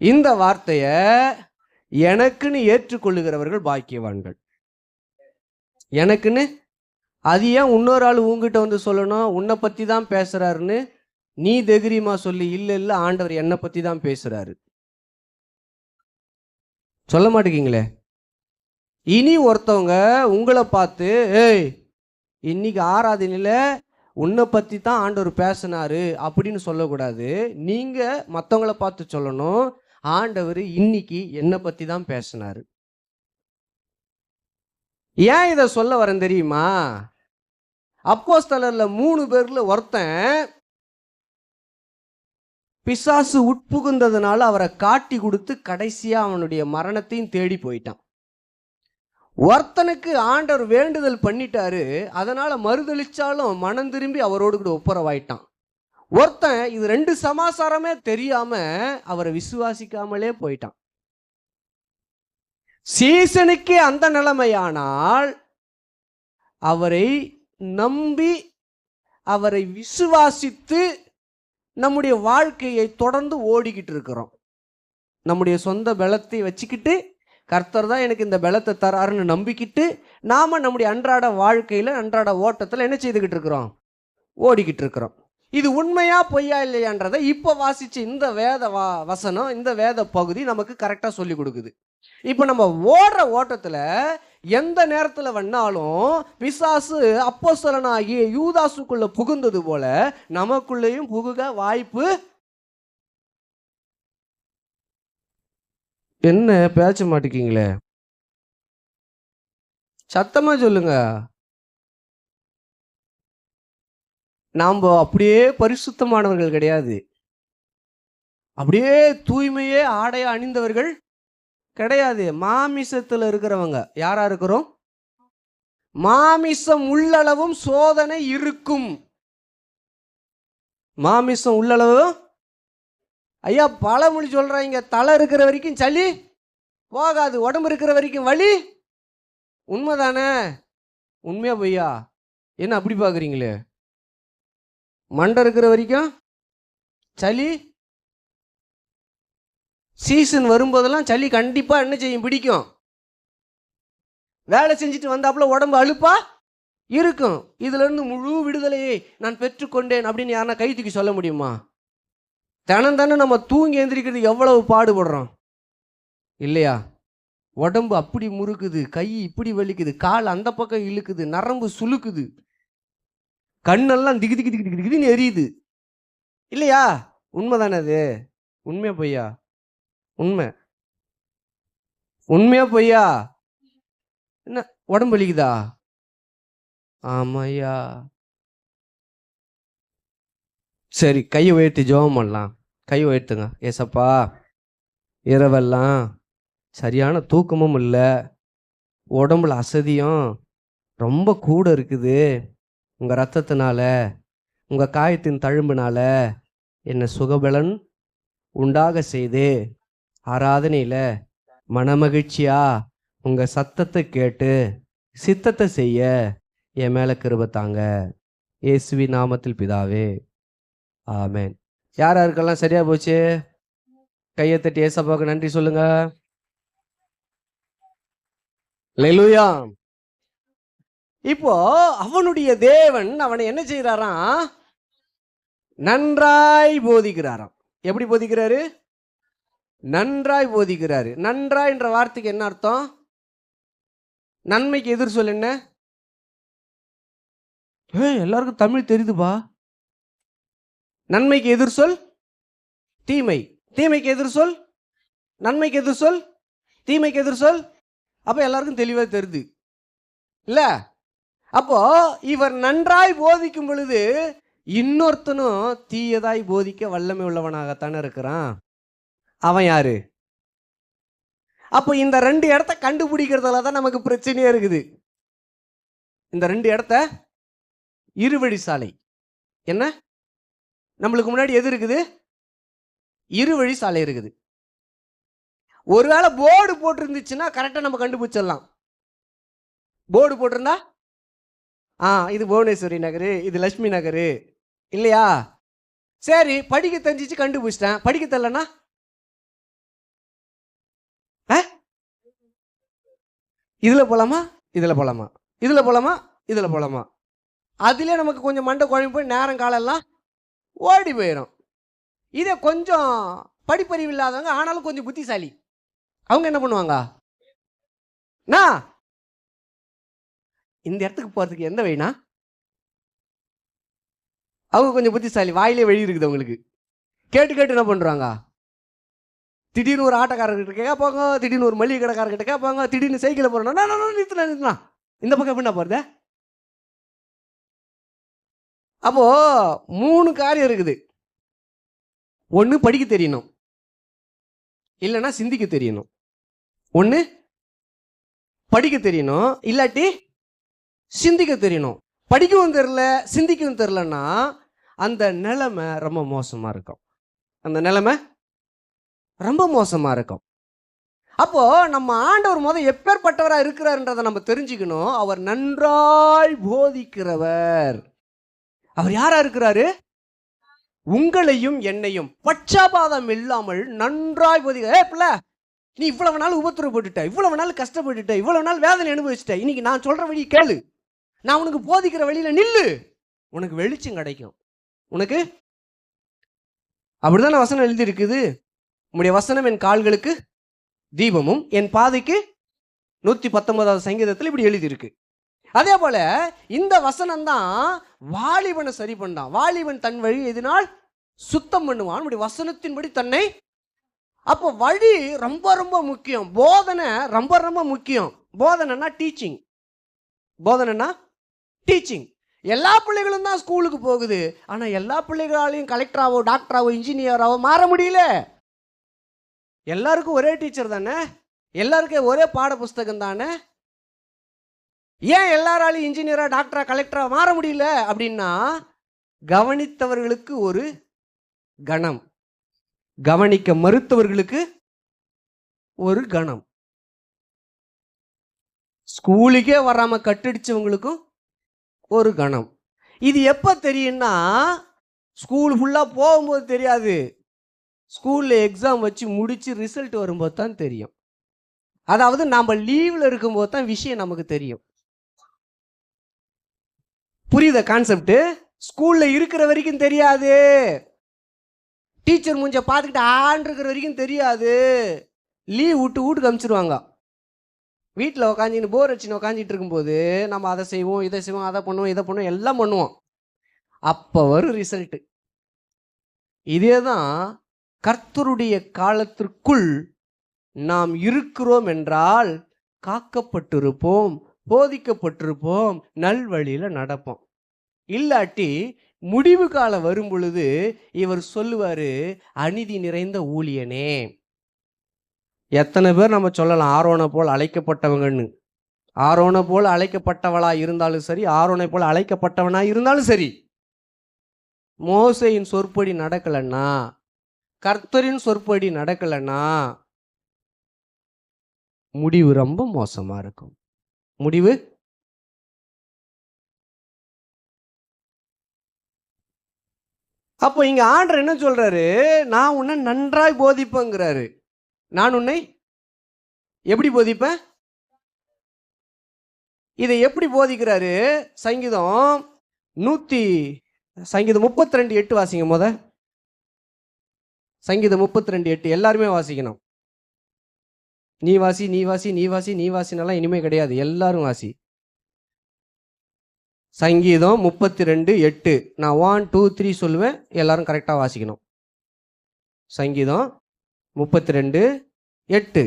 இந்த வார்த்தையை எனக்குன்னு ஏற்றுக்கொள்ளுகிறவர்கள் பாக்கியவான்கள். எனக்குன்னு, அது ஏன் இன்னொரு ஆள் உங்ககிட்ட வந்து சொல்லணும் உன்னை பற்றி தான் பேசுகிறாருன்னு நீ தைரியமா சொல்லி, இல்லை இல்லை ஆண்டவர் என்னை பற்றி தான் பேசுகிறாரு சொல்ல மாட்டேங்கிங்களே. இனி ஒருத்தவங்க உங்களை பார்த்து, ஏய் இன்னைக்கு ஆராதனையில் உன்னை பற்றி தான் ஆண்டவர் பேசினாரு அப்படின்னு சொல்லக்கூடாது. நீங்கள் மற்றவங்களை பார்த்து சொல்லணும், ஆண்டவர் இன்னைக்கு என்னை பற்றி தான் பேசினாரு. ஏன் இதை சொல்ல வரேன் தெரியுமா? அப்போஸ்தலர்ல 3 பேர்ல ஒருத்தன் பிசாசு உட்புகுந்ததுனால அவரை காட்டி கொடுத்து கடைசியா அவனுடைய மரணத்தையும் தேடி போயிட்டான். ஒருத்தனுக்கு ஆண்டவர் வேண்டுதல் பண்ணிட்டாரு, அதனால மறுதளிச்சாலும் மனம் திரும்பி அவரோடு கூட ஒப்புரவாயிட்டான். ஒருத்தன் இது 2 சமாசாரமே தெரியாம அவரை விசுவாசிக்காமலே போயிட்டான். சீசனுக்கே அந்த நிலைமையானால் அவரை நம்பி அவரை விசுவாசித்து நம்முடைய வாழ்க்கையை தொடர்ந்து ஓடிக்கிட்டு இருக்கிறோம். நம்முடைய சொந்த பலத்தை வச்சுக்கிட்டு கர்த்தர் தான் எனக்கு இந்த பலத்தை தராருன்னு நம்பிக்கிட்டு நாம நம்முடைய அன்றாட வாழ்க்கையில அன்றாட ஓட்டத்தில் என்ன செய்துக்கிட்டு இருக்கிறோம்? ஓடிக்கிட்டு இருக்கிறோம். இது உண்மையா பொய்யா இல்லையான்றதை இப்போ வாசிச்சு இந்த வேத வசனம், இந்த வேத பகுதி நமக்கு கரெக்டாக சொல்லி கொடுக்குது. இப்போ நம்ம ஓடுற ஓட்டத்தில் எந்த நேரத்தில் வேணாலும் பிசாசு அப்போஸ்தலனாகிய யூதாசுக்குள்ள புகுந்தது போல நமக்குள்ளேயும் புகுக வாய்ப்பு. என்ன பேச மாட்டேங்கிங்களே? சத்தமா சொல்லுங்க. நாம் அப்படியே பரிசுத்தமானவர்கள் கிடையாது. அப்படியே தூய்மையே ஆடைய அணிந்தவர்கள் கிடையாது. மாமிசத்தில் இருக்கிறவங்க. யாரா இருக்கிறோம்? மாமிசம் உள்ளளவும் சோதனை இருக்கும். மாமிசம் உள்ளளவும் ஐயா பழமொழி சொல்றாங்க, தலை இருக்கிற வரைக்கும் சளி போகாது, உடம்பு இருக்கிற வரைக்கும் வலி. உண்மைதானே? உண்மையா பொய்யா? என்ன அப்படி பார்க்குறீங்களே? மண்டை இருக்கிற வரைக்கும் சளி, சீசன் வரும்போதெல்லாம் சளி கண்டிப்பாக என்ன செய்யும்? பிடிக்கும். வேலை செஞ்சுட்டு வந்தாப்புல உடம்பு அழுப்பா இருக்கும். இதுலேருந்து முழு விடுதலையை நான் பெற்றுக்கொண்டேன் அப்படின்னு யாரா கை தூக்கி சொல்ல முடியுமா? தினம் தானே நம்ம தூங்கி எந்திரிக்கிறது எவ்வளவு பாடுபடுறோம் இல்லையா? உடம்பு அப்படி முறுக்குது, கை இப்படி வலிக்குது, கால் அந்த பக்கம் இழுக்குது, நரம்பு சுளுக்குது, கண்ணெல்லாம் திகு திகு திகு திகு திகுன்னு எரியுது இல்லையா? உண்மை தானே அது? உண்மையா பொய்யா? உண்மை. உண்மையா பொய்யா? என்ன உடம்பு வலிக்குதா? ஆமாய்யா. சரி, கையை உயர்த்தி ஜெபம் பண்ணலாம். கை உயர்த்துங்க. ஏசப்பா, இரவெல்லாம் சரியான தூக்கமும் இல்லை, உடம்புல அசதியும் ரொம்ப கூட இருக்குது. உங்கள் ரத்தத்தினால, உங்கள் காயத்தின் தழும்பினால என்னை சுகபலன் உண்டாக செய்து ஆராதனையில் மனமகிழ்ச்சியா உங்கள் சத்தத்தை கேட்டு சித்தத்தை செய்ய என் மேலே கிருபை தாங்க. இயேசுவி நாமத்தில் பிதாவே, ஆமென். யார் யாருக்கெல்லாம் சரியா போச்சு? கையை தட்டி ஏசப்பாவுக்கு நன்றி சொல்லுங்க. அல்லேலூயா. இப்போ அவனுடைய தேவன் அவனை என்ன செய்யறாராம்? நன்றாய் போதிக்கிறாராம். எப்படி போதிக்கிறாரு? நன்றாய் போதிக்கிறாரு. நன்றாய் என்ற வார்த்தைக்கு என்ன அர்த்தம்? நன்மைக்கு எதிர் சொல் என்ன? எல்லாருக்கும் தமிழ் தெரியுதுப்பா. நன்மைக்கு எதிர் சொல் தீமை, தீமைக்கு எதிர் சொல் நன்மைக்கு எதிர் சொல், தீமைக்கு எதிர் சொல். அப்ப எல்லாருக்கும் தெளிவாக தெரியுது இல்ல? அப்போ இவர் நன்றாய் போதிக்கும் பொழுது இன்னொருத்தனும் தீயதாய் போதிக்க வல்லமை உள்ளவனாகத்தானே இருக்கிறான். அவன் யாரு? அப்போ இந்த 2 இடத்த கண்டுபிடிக்கிறதுல தான் நமக்கு பிரச்சனையே இருக்குது. இந்த 2 இடத்த இருவழி சாலை. என்ன நம்மளுக்கு முன்னாடி எது இருக்குது? இருவழி சாலை இருக்குது. ஒருவேளை போர்டு போட்டிருந்துச்சுன்னா கரெக்டாக நம்ம கண்டுபிடிச்சிடலாம். போர்டு போட்டிருந்தா இது புவனேஸ்வரி நகர், இது லட்சுமி நகர் இல்லையா? சரி, படிக்க தெரிஞ்சிச்சு கண்டுபிடிச்சிட்டேன். படிக்க தெரியலன்னா இதில் போகலாமா, இதில் போகலாமா, இதில் போகலாமா, இதில் போகலாமா? அதிலே நமக்கு கொஞ்சம் மண்டை குழம்பு போய் நேரம் காலெல்லாம் ஓடி போயிடும். இதே கொஞ்சம் படிப்பறிவு இல்லாதவங்க ஆனாலும் கொஞ்சம் புத்திசாலி, அவங்க என்ன பண்ணுவாங்க? நான் இந்த இடத்துக்கு போகிறதுக்கு எந்த வழினா? அவங்க கொஞ்சம் புத்திசாலி, வாயிலே வழி இருக்குது அவங்களுக்கு. கேட்டு கேட்டு என்ன பண்ணுறாங்க? திடீர்னு ஒரு ஆட்டோக்காரர்கிட்ட கேட்பாங்க, திடீர்னு ஒரு மளிகை கடைக்காரர்கிட்ட கேட்பாங்க, திடீர்னு சைக்கிளில் போகிறோன்னா நிறுத்தினா இந்த பக்கம் எப்படின்னா போகிறது? அப்போ 3 காரியம் இருக்குது. ஒன்று படிக்க தெரியணும், இல்லைன்னா சிந்திக்க தெரியணும். ஒன்று படிக்க தெரியணும், இல்லாட்டி சிந்திக்க தெரியணும். படிக்கவும் தெரியல, சிந்திக்கவும் தெரியலன்னா அந்த நிலைமை ரொம்ப மோசமா இருக்கும். அந்த நிலைமை ரொம்ப மோசமா இருக்கும். அப்போ நம்ம ஆண்டவர் எப்பேற்பட்டவரா இருக்கிறார்ன்றதை நம்ம தெரிஞ்சுக்கணும். அவர் நன்றாய் போதிக்கிறவர். அவர் யாரா இருக்கிறாரு? உங்களையும் என்னையும் பட்சபாதம் இல்லாமல் நன்றாய் போதிக்கிற. நீ இவ்வளவு நாள் உபத்திரப்பட்டுட்ட, இவ்வளவு நாள் கஷ்டப்பட்டுட்ட, இவ்வளவு நாள் வேதனை அனுபவிச்சுட்ட, இன்னைக்கு நான் சொல்ற வழி கேளு, நான் உனக்கு போதிக்கிற வழியில நில்லு, உனக்கு வெளிச்சம் கிடைக்கும். உனக்கு அப்படிதான் வசனம் எழுதி இருக்குது. உம்முடைய வசனம் என் கால்களுக்கு தீபமும் என் பாதைக்கு 119வது சங்கீதத்தில் இப்படி எழுதி இருக்கு. அதே போல இந்த வசனம் தான் வாலிபனை சரி பண்ணான். வாலிபன் தன் வழி எதினால் சுத்தம் பண்ணுவான், வசனத்தின்படி தன்னை. அப்போ வழி ரொம்ப ரொம்ப முக்கியம், போதனை ரொம்ப ரொம்ப முக்கியம். போதனைனா டீச்சிங். போதனைனா டீச்சிங். எல்லா பிள்ளைகளும் தான் ஸ்கூலுக்கு போகுது, ஆனா எல்லா பிள்ளைகளாலையும் கலெக்டராவோ டாக்டராவோ இன்ஜினியராவோ மாற முடியல. எல்லாருக்கும் ஒரே டீச்சர் தானே, எல்லாருக்கும் ஒரே பாட புஸ்தகம் தானே. ஏன் எல்லாராலையும் இன்ஜினியரா டாக்டரா கலெக்டரா மாற முடியல அப்படின்னா, கவனித்தவர்களுக்கு ஒரு கணம், கவனிக்க மறுத்தவர்களுக்கு ஒரு கணம். ஸ்கூலுக்கே வராம கட்டடிச்சவங்களுக்கும் ஒரு கணம். இது எப்ப தெரியும்னா, ஸ்கூல் ஃபுல்லா போகும்போது தெரியாது, ஸ்கூல்ல எக்ஸாம் வச்சு முடிச்சு ரிசல்ட் வரும்போது தான் தெரியும். அதாவது நாம லீவ்ல இருக்கும்போது தான் விஷயம் நமக்கு தெரியும். புரியுத கான்செப்ட்? ஸ்கூல்ல இருக்கிற வரைக்கும் தெரியாது, டீச்சர் மூஞ்ச பார்த்துக்கிட்டு ஆன் இருக்கிற வரைக்கும் தெரியாது. லீவ் விட்டு வீட்டுக்கு அனுப்பிச்சிருவாங்க. வீட்டில் உக்காந்துன்னு போர் அடிச்சுன்னு உக்காந்துட்டு இருக்கும்போது நம்ம அதை செய்வோம், இதை செய்வோம், அதை பண்ணுவோம், இதை பண்ணுவோம், எல்லாம் பண்ணுவோம். அப்போ வரும் ரிசல்ட்டு. இதே தான் கர்த்தருடைய காலத்திற்குள் நாம் இருக்கிறோம் என்றால் காக்கப்பட்டிருப்போம், போதிக்கப்பட்டிருப்போம், நல்வழியில் நடப்போம். இல்லாட்டி முடிவு காலம் வரும் பொழுது இவர் சொல்லுவாரு, அநீதி நிறைந்த ஊழியனே. எத்தனை பேர் நம்ம சொல்லலாம் ஆரோனை போல் அழைக்கப்பட்டவங்கன்னு. ஆரோனை போல் அழைக்கப்பட்டவளா இருந்தாலும் சரி, ஆரோனை போல் அழைக்கப்பட்டவனா இருந்தாலும் சரி, மோசையின் சொற்படி நடக்கலன்னா, கர்த்தரின் சொற்படி நடக்கலன்னா முடிவு ரொம்ப மோசமா இருக்கும். முடிவு அப்போ இங்க ஆண்டவர் என்ன சொல்றாரு? நான் உன்னை நன்றாய் போதிப்பேங்கிறாரு. நான் உன்னை எப்படி போதிப்பேன்? இதை எப்படி போதிக்கிறாரு? சங்கீதம் 32:8 வாசிங்க. சங்கீதம் 32:8 எல்லாருமே வாசிக்கணும். நீ வாசி, நீ வாசி, நீ வாசி, நீ வாசினெல்லாம் இனிமே கிடையாது, எல்லாரும் வாசி. சங்கீதம் 32:8. நான் 1 2 3 சொல்லுவேன், எல்லாரும் கரெக்டாக வாசிக்கணும். சங்கீதம் 32:8.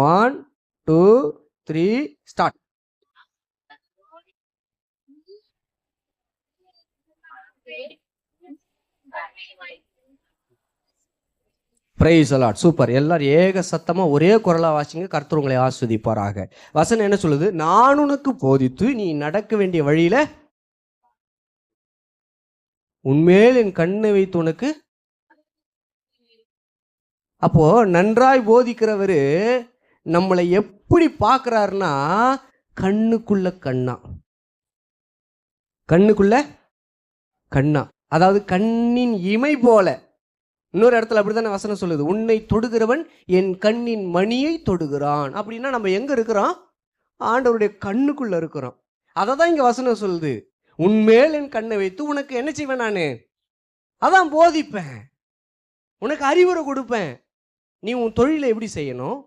1 2 3 start. Praise the Lord. Super. எல்லாரும் ஏக சத்தமா ஒரே குரலா வாசிங்க. கர்த்தர் உங்களை ஆசீர்வதிப்பாராக. வசனம் என்ன சொல்லுது? நான் உனக்கு போதித்து நீ நடக்க வேண்டிய வழியில உன்மேல் என் கண்ணை வைத்து உனக்கு. அப்போ நன்றாய் போதிக்கிறவரு நம்மளை எப்படி பார்க்கிறாருன்னா, கண்ணுக்குள்ள கண்ணா. கண்ணுக்குள்ள கண்ணா, அதாவது கண்ணின் இமை போல. இன்னொரு இடத்துல அப்படித்தானே வசனம் சொல்லுது, உன்னை தொடுகிறவன் என் கண்ணின் மணியை தொடுகிறான். அப்படின்னா நம்ம எங்க இருக்கிறோம்? ஆண்டவருடைய கண்ணுக்குள்ள இருக்கிறோம். அதை தான் இங்க வசனம் சொல்லுது. உன்மேல் என் கண்ணை வைத்து உனக்கு என்ன செய்வேன்? நானு அதான் போதிப்பேன், உனக்கு அறிவுரை கொடுப்பேன். நீ உன் தொழிலை எப்படி செய்யணும்,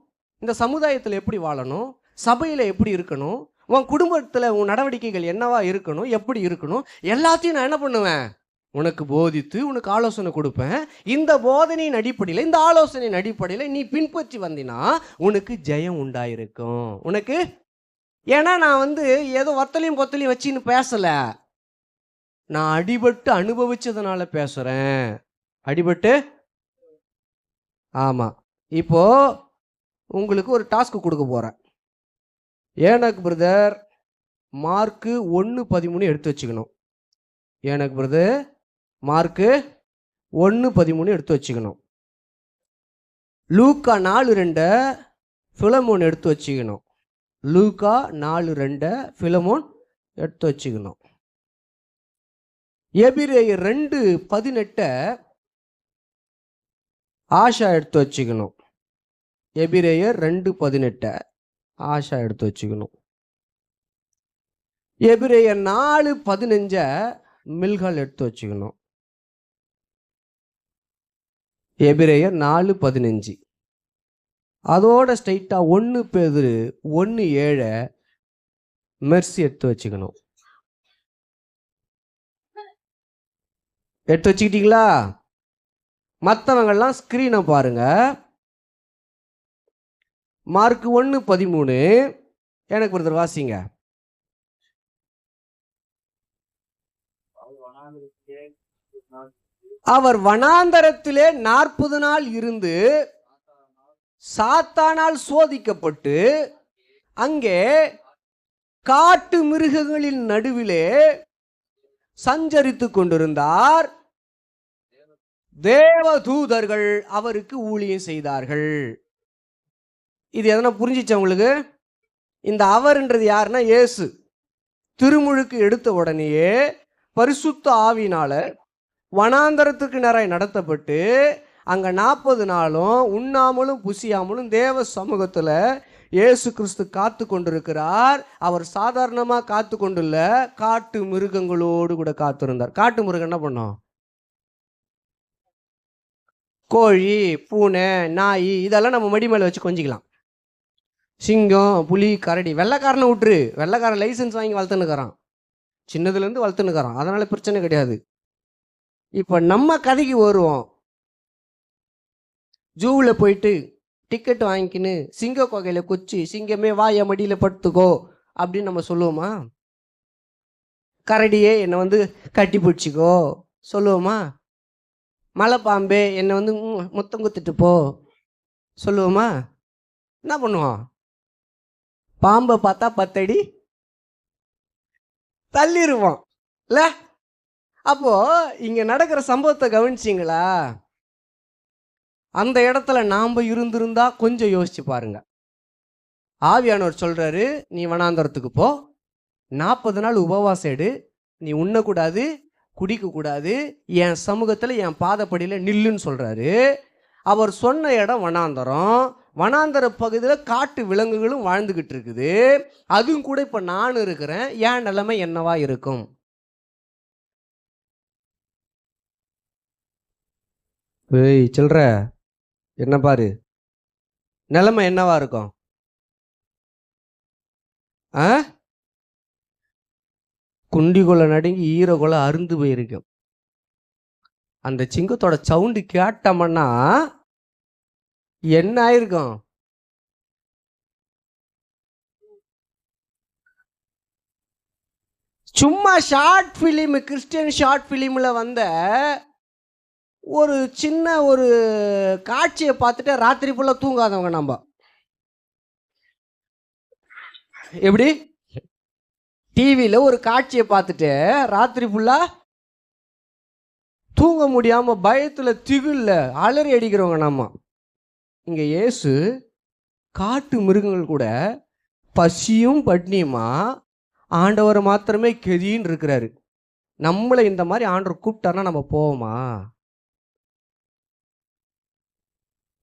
இந்த சமுதாயத்தில் எப்படி வாழணும், சபையில் எப்படி இருக்கணும், உன் குடும்பத்தில் உன் நடவடிக்கைகள் என்னவா இருக்கணும், எப்படி இருக்கணும், எல்லாத்தையும் நான் என்ன பண்ணுவேன்? உனக்கு போதித்து உனக்கு ஆலோசனை கொடுப்பேன். இந்த போதனையின் அடிப்படையில், இந்த ஆலோசனையின் அடிப்படையில் நீ பின்பற்றி வந்தினா உனக்கு ஜெயம் உண்டாயிருக்கும். உனக்கு ஏன்னா நான் ஏதோ வத்தலையும் பொத்தலையும் வச்சுன்னு பேசல, நான் அடிபட்டு அனுபவிச்சதுனால பேசுறேன். அடிபட்டு. ஆமா. இப்போ உங்களுக்கு ஒரு டாஸ்க் கொடுக்க போறேன். ஏனக் பிரதர் மார்க்கு 1:13 எடுத்து வச்சுக்கணும். ஏனக் பிரதர் மார்க்கு 1:13 எடுத்து வச்சுக்கணும். லூக்கா 4:2 பிலமோன் எடுத்து வச்சுக்கணும். லூக்கா 4:2 பிலமோன் எடுத்து வச்சுக்கணும். எபிரேயர் 2:18 ஆஷா எடுத்து வச்சுக்கணும். எபிரேயர் 2:18 ஆஷா எடுத்து வச்சுக்கணும். எபிரேயர் 4:15 மில்கால் எடுத்து வச்சுக்கணும். எபிரேயர் 4:15 அதோட ஸ்ட்ரைட்டா 1 பேதுரு 1:7 மெர்சி எடுத்து வச்சுக்கணும். எடுத்து வச்சுக்கிட்டீங்களா? மற்றவங்கெல்லாம் ஸ்கிரீனை பாருங்க. மார்க் 1:13 எனக்கு ஒருத்தர் வாசிங்க. அவர் வனாந்தரத்திலே 40 நாள் இருந்து சாத்தானால் சோதிக்கப்பட்டு அங்கே காட்டு மிருகங்களின் நடுவிலே சஞ்சரித்து கொண்டிருந்தார். தேவதூதர்கள் அவருக்கு ஊழியம் செய்தார்கள். இது எதனா புரிஞ்சிச்சு உங்களுக்கு? இந்த அவர்ன்றது யாருன்னா இயேசு. திருமுழுக்கு எடுத்த உடனேயே பரிசுத்த ஆவியினால வனாந்தரத்துக்கு நேராய் நடத்தப்பட்டு அங்கே 40 நாளும் உண்ணாமலும் புசியாமலும் தேவ சமூகத்தில் இயேசு கிறிஸ்து காத்து கொண்டிருக்கிறார். அவர் சாதாரணமாக காத்து கொண்டுள்ள காட்டு மிருகங்களோடு கூட காத்திருந்தார். காட்டு மிருகம் என்ன பண்ணோம்? கோழி, பூனை, நாய் இதெல்லாம் நம்ம மடி மேலே வச்சு கொஞ்சிக்கலாம். சிங்கம், புலி, கரடி. வெள்ளைக்காரனை விட்டுரு, வெள்ளைக்காரன் லைசன்ஸ் வாங்கி வளர்த்துன்னுக்கிறான், சின்னதுலேருந்து வளர்த்துன்னுக்கிறான், அதனால பிரச்சனை கிடையாது. இப்போ நம்ம கதைக்கு வருவோம். ஜூவில் போயிட்டு டிக்கெட் வாங்கிக்கின்னு சிங்க கொகையில் கொச்சி சிங்கமே வா என் மடியில் படுத்துக்கோ அப்படின்னு நம்ம சொல்லுவோமா? கரடியே என்னை வந்து கட்டி பிடிச்சிக்கோ சொல்லுவோமா? மலைப்பாம்பே என்னை வந்து முத்தம் குத்துட்டு போ சொல்லுவோமா? என்ன பண்ணுவோம்? பாம்பை பார்த்தா 10 அடி தள்ளிடுவோம் இல்ல? அப்போ இங்க நடக்கிற சம்பவத்தை கவனிச்சிங்களா? அந்த இடத்துல நாம் இருந்திருந்தா கொஞ்சம் யோசிச்சு பாருங்க. ஆவியானவர் சொல்றாரு, நீ வனாந்தரத்துக்கு போ, 40 நாள் உபவாசம் எடு, நீ உண்ணக்கூடாது, குடிக்கக்கூடாது, என் சமூகத்தில் என் பாதப்படியில் நில்லுன்னு சொல்றாரு. அவர் சொன்ன இடம் வனாந்தரம். வனாந்தர பகுதியில் காட்டு விலங்குகளும் வாழ்ந்துகிட்டு இருக்குது. அதுவும் கூட இப்போ நான் இருக்கிறேன். என் நிலைமை என்னவா இருக்கும்? சில்ற என்ன பாரு, நிலைமை என்னவா இருக்கும்? குண்டிகொலை நடுங்கி ஈரகொலை அருந்து போயிருக்கும். அந்த சிங்கத்தோட சவுண்டு கேட்டோம்னா என்ன ஆயிருக்கும்? சும்மா ஷார்ட் ஃபிலிம், கிறிஸ்டியன் ஷார்ட் ஃபிலிமில் வந்த ஒரு சின்ன ஒரு காட்சியை பார்த்துட்டு ராத்திரி ஃபுல்லாக தூங்காதவங்க நம்ம. எப்படி? டிவியில் ஒரு காட்சியை பார்த்துட்டு ராத்திரி ஃபுல்லாக தூங்க முடியாமல் பயத்தில் திகில்ல அலறி அடிக்கிறவங்க நம்ம. இங்கே இயேசு காட்டு மிருகங்கள் கூட பசியும் பட்னியுமா ஆண்டவரை மாத்திரமே கெதின்னு இருக்கிறாரு. நம்மளை இந்த மாதிரி ஆண்டவர் கூப்பிட்டாருன்னா நம்ம போவோமா?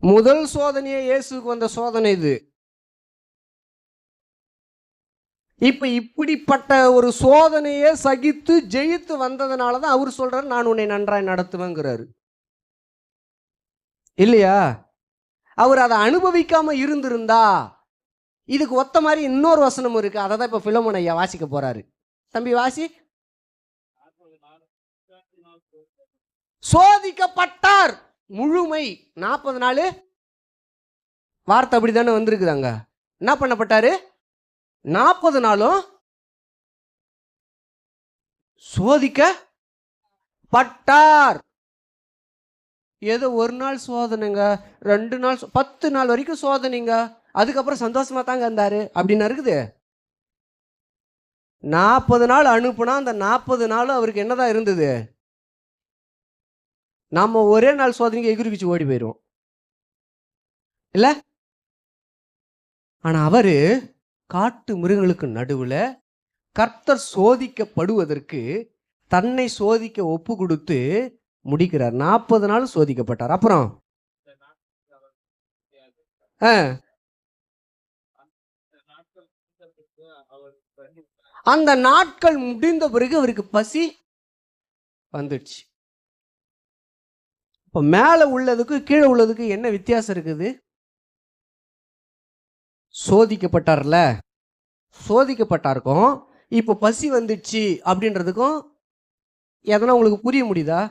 முதல் சோதனையே இயேசுக்கு வந்த சோதனை இது. இப்ப இப்படிப்பட்ட ஒரு சோதனையை சகித்து ஜெயித்து வந்ததுனால தான் அவர் சொல்றாரு, நான் உன்னை நன்றாய் நடத்துவேங்கிறாரு இல்லையா? அவர் அதை அனுபவிக்காம இருந்திருந்தா இதுக்கு ஒத்த மாதிரி இன்னொரு வசனம் இருக்கு. அதை தான் இப்ப பிலமோன் ஐயா வாசிக்க போறாரு. தம்பி வாசி. சோதிக்கப்பட்டார் முழுமை 40 நாள். வார்த்தை அப்படித்தானே வந்திருக்குதாங்க. என்ன பண்ணப்பட்டாரு? 40 நாளும் சோதிக்கப்பட்டார். ஏதோ ஒரு நாள் சோதனைங்க, 2 நாள், 10 நாள் வரைக்கும் சோதனைங்க, அதுக்கப்புறம் சந்தோஷமா தாங்க இருந்தாரு அப்படின்னு இருக்குது. 40 நாள் அனுப்புனா அந்த 40 நாள் அவருக்கு என்னதான் இருந்தது? நாம ஒரே நாள் சோதனைக்கு எகிரிச்சு ஓடி போயிடுவோம் இல்ல. ஆனா அவரு காட்டு மிருகங்களுக்கு நடுவுல கர்த்தர் சோதிக்கப்படுவதற்கு தன்னை சோதிக்க ஒப்பு கொடுத்து முடிக்கிறார். 40 நாள் சோதிக்கப்பட்டார். அப்புறம் அந்த நாட்கள் முடிந்த பிறகு அவருக்கு பசி வந்துடுச்சு. இப்ப மேல உள்ளதுக்கு கீழே உள்ளதுக்கு என்ன வித்தியாசம் இருக்குது? சோதிக்கப்பட்டார்ல, சோதிக்கப்பட்டாருக்கும் இப்போ பசி வந்துடுச்சு அப்படின்றதுக்கும் எதனா உங்களுக்கு புரிய முடியுதா?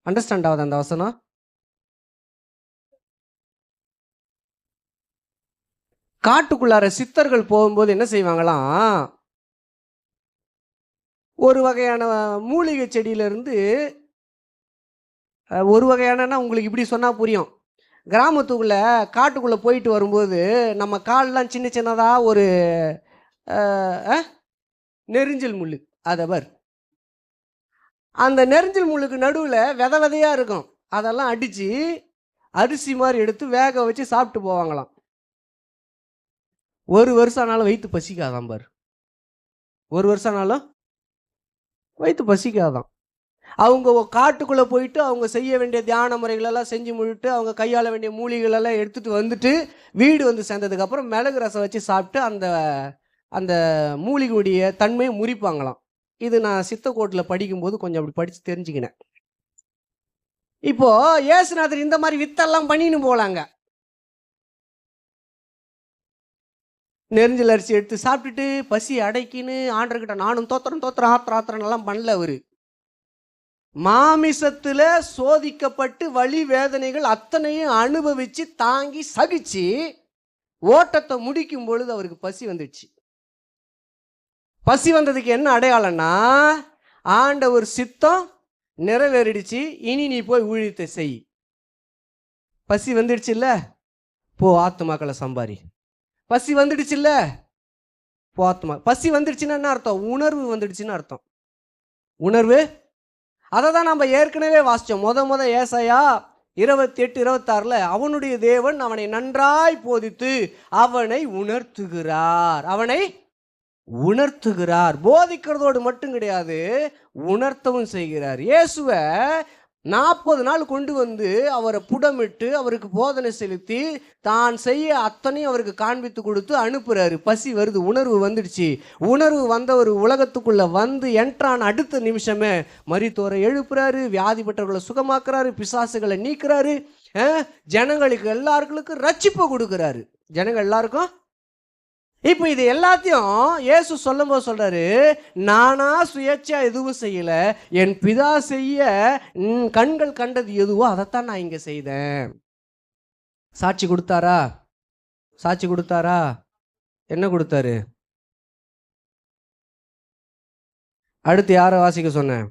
அண்டர்ஸ்டாண்ட் ஆகுது அந்த வசனம்? காட்டுக்குள்ளார சித்தர்கள் போகும்போது என்ன செய்வாங்களாம், ஒரு வகையான மூலிகை செடியிலிருந்து ஒரு வகையானன்னா உங்களுக்கு இப்படி சொன்னால் புரியும். கிராமத்துக்குள்ளே காட்டுக்குள்ளே போயிட்டு வரும்போது நம்ம கால்லாம் சின்ன சின்னதாக ஒரு நெரிஞ்சல் முள், அதவர் அந்த நெரிஞ்சல் முள்ளுக்கு நடுவில் விதை விதையாக இருக்கும். அதெல்லாம் அடித்து அரிசி மாதிரி எடுத்து வேக வச்சு சாப்பிட்டு போவாங்களாம். ஒரு வருஷம் ஆனாலும் வயிற்று பசிக்காதான் பார். ஒரு வருஷம் ஆனாலும் வயிற்று பசிக்காதான். அவங்க காட்டுக்குள்ளே போயிட்டு அவங்க செய்ய வேண்டிய தியான முறைகளெல்லாம் செஞ்சு முடிட்டு அவங்க கையாள வேண்டிய மூலிகளெல்லாம் எடுத்துகிட்டு வந்துட்டு வீடு வந்து சேர்ந்ததுக்கப்புறம் மிளகு ரசம் வச்சு சாப்பிட்டு அந்த அந்த மூலிகையுடைய தன்மையை முறிப்பாங்களாம். இது நான் சித்தக்கோட்டில் படிக்கும்போது கொஞ்சம் அப்படி படித்து தெரிஞ்சுக்கினேன். இப்போது இயேசுநாதர் இந்த மாதிரி வித்தெல்லாம் பண்ணின்னு போகலாங்க. நெரிஞ்சல் அரிசி எடுத்து சாப்பிட்டுட்டு பசி அடைக்கின்னு ஆண்டர்கிட்ட நானும் தோத்திரம் ஆத்திரம் பண்ணல. அவரு மாமிசத்துல சோதிக்கப்பட்டு வலி வேதனைகள் அத்தனையும் அனுபவிச்சு தாங்கி சகிச்சு ஓட்டத்தை முடிக்கும் பொழுது அவருக்கு பசி வந்துடுச்சு. பசி வந்ததுக்கு என்ன அடையாளம்னா, ஆண்டவர் சித்தம் நிறைவேறிடுச்சு, இனி நீ போய் ஊழியத்தை செய். பசி வந்துடுச்சு இல்ல, போ ஆத்துமாக்களை சம்பாரி. பசி வந்துடுச்சு இல்ல, போ ஆத்துமா. பசி வந்துடுச்சுன்னா என்ன அர்த்தம்? உணர்வு வந்துடுச்சுன்னு அர்த்தம். உணர்வு அதை தான் நம்ம ஏற்கனவே வாசித்தோம். முத ஏசாயா 28-26 அவனுடைய தேவன் அவனை நன்றாய் போதித்து அவனை உணர்த்துகிறார். அவனை உணர்த்துகிறார். போதிக்கிறதோடு மட்டும் கிடையாது, உணர்த்தவும் செய்கிறார். இயேசுவை 40 நாள் கொண்டு வந்து அவரை புடமிட்டு அவருக்கு போதனை செலுத்தி தான் செய்ய அத்தனையும் அவருக்கு காண்பித்து கொடுத்து அனுப்புறாரு. பசி வருது, உணர்வு வந்துடுச்சு. உணர்வு வந்தவர் உலகத்துக்குள்ள வந்து என்ட்ரான் அடுத்த நிமிஷமே மரித்தோரை எழுப்புறாரு, வியாதிப்பட்டவர்களை சுகமாக்குறாரு, பிசாசுகளை நீக்கிறாரு, ஜனங்களுக்கு எல்லாருக்கும் ரட்சிப்பு கொடுக்குறாரு. ஜனங்கள் எல்லாருக்கும். இப்போ இது எல்லாத்தையும் இயேசு சொல்லும் போது சொல்றாரு, நானா சுயேட்சையா எதுவும் செய்யல, என் பிதா செய்ய கண்கள் கண்டது எதுவோ அதைத்தான் நான் இங்க செய்தேன். சாட்சி கொடுத்தாரா? சாட்சி கொடுத்தாரா? என்ன கொடுத்தாரு? அடுத்து யாரை வாசிக்க சொன்னேன்?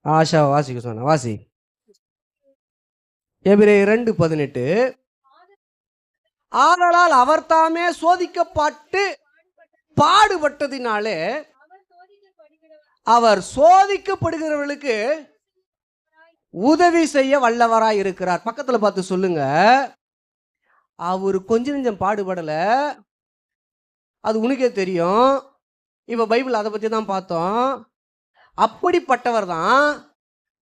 ஆஷாவை வாசிக்க சொன்ன. வாசி. எபிரேயர் 2:18. ஆதலால் அவர் தாமே சோதிக்கப்பட்டு பாடுபட்டதினாலே அவர் சோதிக்கப்படுகிறவர்களுக்கு உதவி செய்ய வல்லவராய் இருக்கிறார். பக்கத்துல பார்த்து சொல்லுங்க, அவர் கொஞ்ச நெஞ்சம் பாடுபடல, அது உனக்கே தெரியும். இப்ப பைபிள் அதை பத்தி தான் பார்த்தோம். அப்படிப்பட்டவர் தான்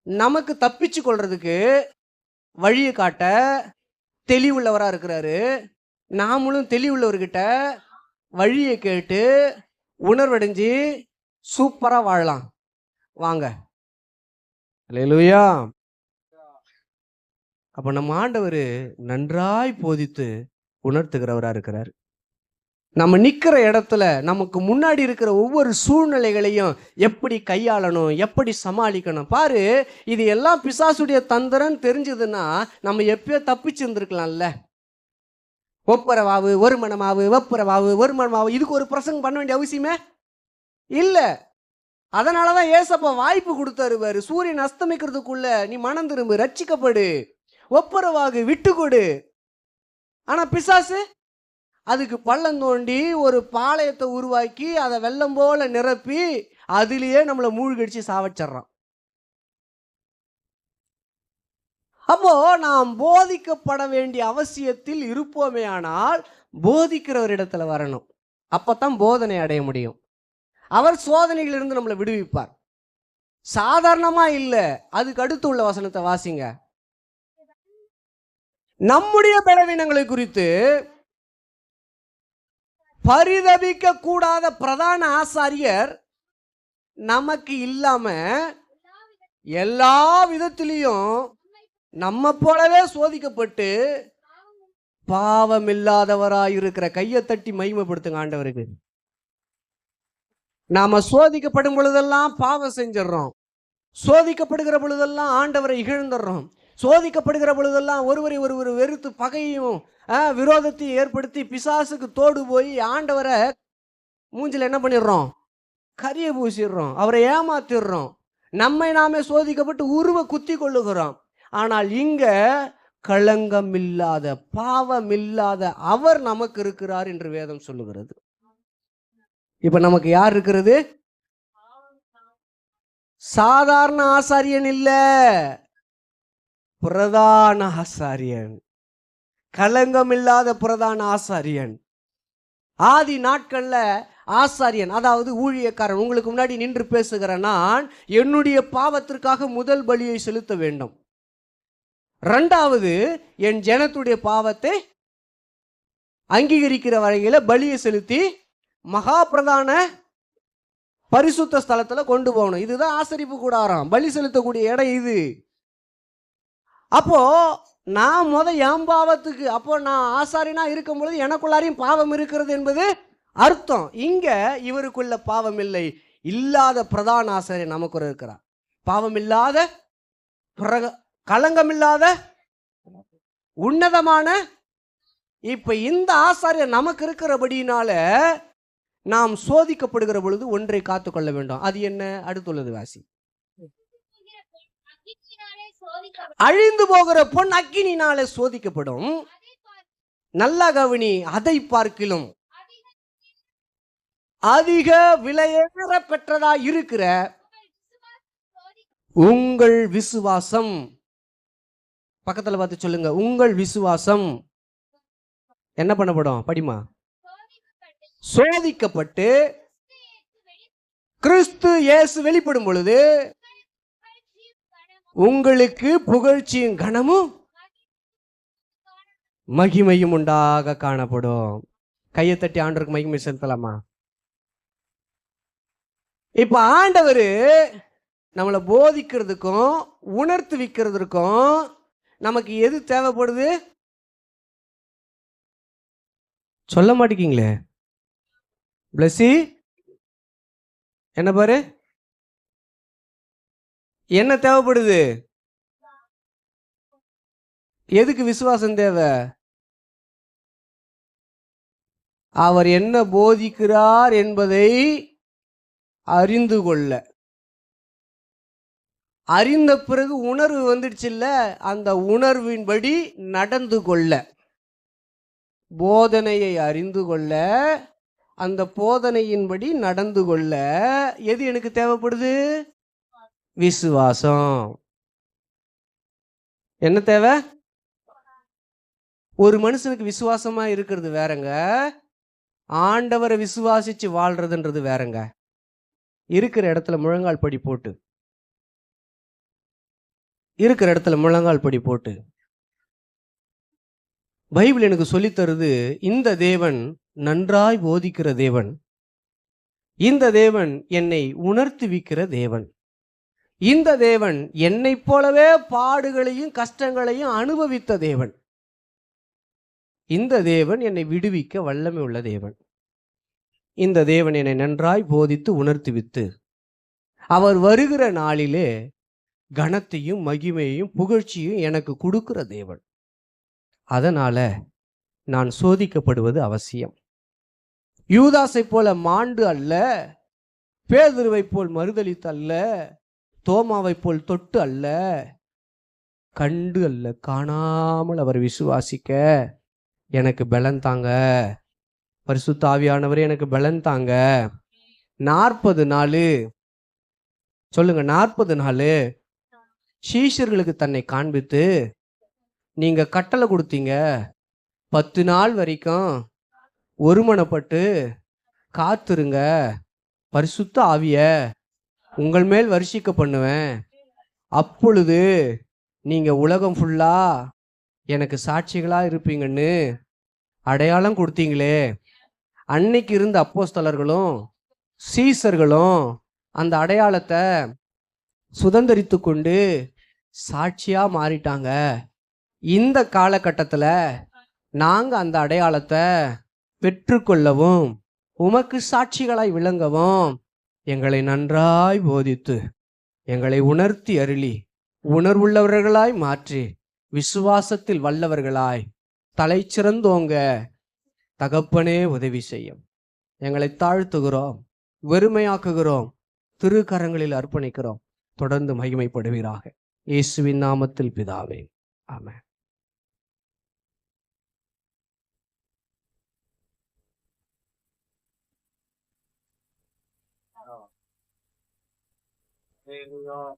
நமக்கு தப்பிச்சு கொள்றதுக்கு வழியை காட்ட தெளிவுள்ளவரா இருக்கிறாரு. நாமளும் தெளிவுள்ளவர்கிட்ட வழியை கேட்டு உணர்வடைஞ்சு சூப்பரா வாழலாம். வாங்க. அல்லேலூயா. அப்ப நம்ம ஆண்டவர் நன்றாய் போதித்து உணர்த்துகிறவரா இருக்கிறார். நம்ம நிக்கிற இடத்துல நமக்கு முன்னாடி இருக்கிற ஒவ்வொரு சூழ்நிலைகளையும் எப்படி கையாளணும், எப்படி சமாளிக்கணும். பாரு, இது எல்லாம் பிசாசுடைய தந்திரன்னு தெரிஞ்சதுன்னா நம்ம எப்பயோ தப்பிச்சிருந்துருக்கலாம்ல. ஒப்புரவாவு ஒரு மனமாவு, ஒப்புரவாவு ஒரு மனமாவு, இதுக்கு ஒரு பிரசங்கம் பண்ண வேண்டிய அவசியமே இல்லை. அதனாலதான் ஏசப்பா வாய்ப்பு கொடுத்தாரு. சூரியன் அஸ்தமிக்கிறதுக்குள்ள நீ மனம் திரும்பு, ரட்சிக்கப்படு, ஒப்புரவாகு, விட்டு கொடு. ஆனா பிசாசு அதுக்கு பள்ளம் தோண்டி ஒரு பாளையத்தை உருவாக்கி அதை வெள்ளம் போல நிரப்பி அதிலேயே நம்மளை மூழ்கடிச்சு சாவச்சிட்றான். அப்போ நாம் போதிக்கப்பட வேண்டிய அவசியத்தில் இருப்போமே, ஆனால் போதிக்கிறவரிடத்துல வரணும். அப்பதான் போதனை அடைய முடியும். அவர் சோதனைகளிலிருந்து நம்மளை விடுவிப்பார். சாதாரணமா இல்ல. அதுக்கு அடுத்து உள்ள வசனத்தை வாசிங்க. நம்முடைய பலவீனங்களை குறித்து பரிதபிக்க கூடாத பிரதான ஆசாரியர் நமக்கு இல்லாம எல்லா விதத்திலையும் நம்ம போலவே சோதிக்கப்பட்டு பாவம் இல்லாதவராயிருக்கிற. கையை தட்டி மகிமைப்படுத்துங்க ஆண்டவருக்கு. நாம சோதிக்கப்படும் பொழுதெல்லாம் பாவம் செஞ்சிடறோம். சோதிக்கப்படுகிற பொழுதெல்லாம் ஆண்டவரை இகழ்ந்துடுறோம். சோதிக்கப்படுகிற பொழுதெல்லாம் ஒருவரை ஒருவர் வெறுத்து பகையும் விரோதத்தையும் ஏற்படுத்தி பிசாசுக்கு தோடு போய் ஆண்டவரை மூஞ்சில் என்ன பண்ணிடுறோம்? கரிய பூசிடுறோம். அவரை ஏமாத்திடுறோம். நம்மை நாமே சோதிக்கப்பட்டு உருவ குத்தி கொள்ளுகிறோம். ஆனால் இங்க களங்கம் இல்லாத பாவம் இல்லாத அவர் நமக்கு இருக்கிறார் என்று வேதம் சொல்லுகிறது. இப்ப நமக்கு யார் இருக்கிறது? சாதாரண ஆசாரியன் இல்ல, பிரதான ஆசாரியன். களங்கம் இல்லாத பிரதான ஆசாரியன். ஆதி நாட்கள்ல ஆசாரியன், அதாவது ஊழியக்காரன், உங்களுக்கு முன்னாடி நின்று பேசுகிற நான் என்னுடைய பாவத்திற்காக முதல் பலியை செலுத்த வேண்டும். இரண்டாவது, என் ஜனத்துடைய பாவத்தை அங்கீகரிக்கிற வரையில பலியை செலுத்தி மகா பிரதான பரிசுத்த ஸ்தலத்துல கொண்டு போகணும். இதுதான் ஆசரிப்பு கூடாரம், பலி செலுத்தக்கூடிய இடம் இது. அப்போ நான் என் பாவத்துக்கு, அப்போ நான் ஆசாரியனா இருக்கும் பொழுது எனக்குள்ளாரையும் பாவம் இருக்கிறது என்பது அர்த்தம். இங்க இவருக்குள்ள பாவம் இல்லை. இல்லாத பிரதான ஆசாரியர் நமக்கு இருக்கிறார். பாவம் இல்லாத, களங்கம் இல்லாத, உன்னதமான. இப்ப இந்த ஆசாரியர் நமக்கு இருக்கிறபடினால நாம் சோதிக்கப்படுகிற பொழுது ஒன்றை காத்துக்கொள்ள வேண்டும். அது என்ன? அடுத்துள்ளது வாசி. அழிந்து போகிற பொன் அக்கினினாலே சோதிக்கப்படும். நல்ல கவனி, அதை பார்க்கிலும் அதிக விலையேற பெற்றதா இருக்கிற உங்கள் விசுவாசம். பக்கத்துல பார்த்து சொல்லுங்க, உங்கள் விசுவாசம் என்ன பண்ணப்படும்? படிமா. சோதிக்கப்பட்டு கிறிஸ்து இயேசு வெளிப்படும் பொழுது உங்களுக்கு புகழ்ச்சியும் கனமும் மகிமையும் உண்டாக காணப்படும். கையை தட்டி ஆண்டவருக்கு மகிமை செலுத்தலாமா? இப்ப ஆண்டவர் நம்மளை போதிக்கிறதுக்கும் உணர்த்து வைக்கிறதுக்கும் நமக்கு எது தேவைப்படுது? சொல்ல மாட்டேங்கீங்களே. பிளஸி என்ன பாரு, என்ன தேவைப்படுது? எதுக்கு விசுவாசம் தேவை? அவர் என்ன போதிக்கிறார் என்பதை அறிந்து கொள்ள. அறிந்த பிறகு உணர்வு வந்துடுச்சு இல்ல, அந்த உணர்வின்படி நடந்து கொள்ள. போதனையை அறிந்து கொள்ள, அந்த போதனையின்படி நடந்து கொள்ள எது எனக்கு தேவைப்படுது? விசுவாசம். என்ன தேவை? ஒரு மனுஷனுக்கு விசுவாசமா இருக்கிறது வேறங்க, ஆண்டவரை விசுவாசிச்சு வாழ்றதுன்றது வேறங்க. இருக்கிற இடத்துல முழங்கால் படி போட்டு, இருக்கிற இடத்துல முழங்கால் படி போட்டு பைபிள் எனக்கு சொல்லித் தருது, இந்த தேவன் நன்றாய் போதிக்கிற தேவன், இந்த தேவன் என்னை உணர்த்துவிக்கிற தேவன், இந்த தேவன் என்னை போலவே பாடுகளையும் கஷ்டங்களையும் அனுபவித்த தேவன், இந்த தேவன் என்னை விடுவிக்க வல்லமை உள்ள தேவன், இந்த தேவன் என்னை நன்றாய் போதித்து உணர்த்துவித்து அவர் வருகிற நாளிலே கனத்தையும் மகிமையையும் புகழ்ச்சியும் எனக்கு கொடுக்கிற தேவன். அதனால நான் சோதிக்கப்படுவது அவசியம். யூதாசை போல மாண்டு அல்ல, பேதுருவை போல் மறுதலித்து அல்ல, தோமாவை போல் தொட்டு அல்ல, கண்டு அல்ல, காணாமல் அவர் விசுவாசிக்க எனக்கு பலன் தாங்க. பரிசுத்த ஆவியானவரே எனக்கு பலன் தாங்க. 40 நாள் சொல்லுங்க, 40 நாள் சீஷர்களுக்கு தன்னை காண்பித்து, நீங்க கட்டளை கொடுத்தீங்க, 10 நாள் வரைக்கும் ஒருமனப்பட்டு காத்திருங்க, பரிசுத்த ஆவிய உங்கள் மேல் வருஷிக்க பண்ணுவேன், அப்பொழுது நீங்க உலகம் ஃபுல்லா எனக்கு சாட்சிகளா இருப்பீங்கன்னு அடையாளம் கொடுத்தீங்களே. அன்னைக்கு இருந்த அப்போஸ்தலர்களும் சீசர்களும் அந்த அடையாளத்தை சுதந்திரித்து கொண்டு சாட்சியா மாறிட்டாங்க. இந்த காலகட்டத்தில் நாங்க அந்த அடையாளத்தை பெற்றுக்கொள்ளவும் உமக்கு சாட்சிகளாய் விளங்கவும் எங்களை நன்றாய் போதித்து எங்களை உணர்த்தி அருளி உணர்வுள்ளவர்களாய் மாற்றி விசுவாசத்தில் வல்லவர்களாய் தலை சிறந்தோங்க தகப்பனே உதவி செய்யும். எங்களை தாழ்த்துகிறோம், வெறுமையாக்குகிறோம், திருக்கரங்களில் அர்ப்பணிக்கிறோம். தொடர்ந்து மகிமைப்படுவீராக. இயேசுவின் நாமத்தில் பிதாவே, ஆமென். Hallelujah.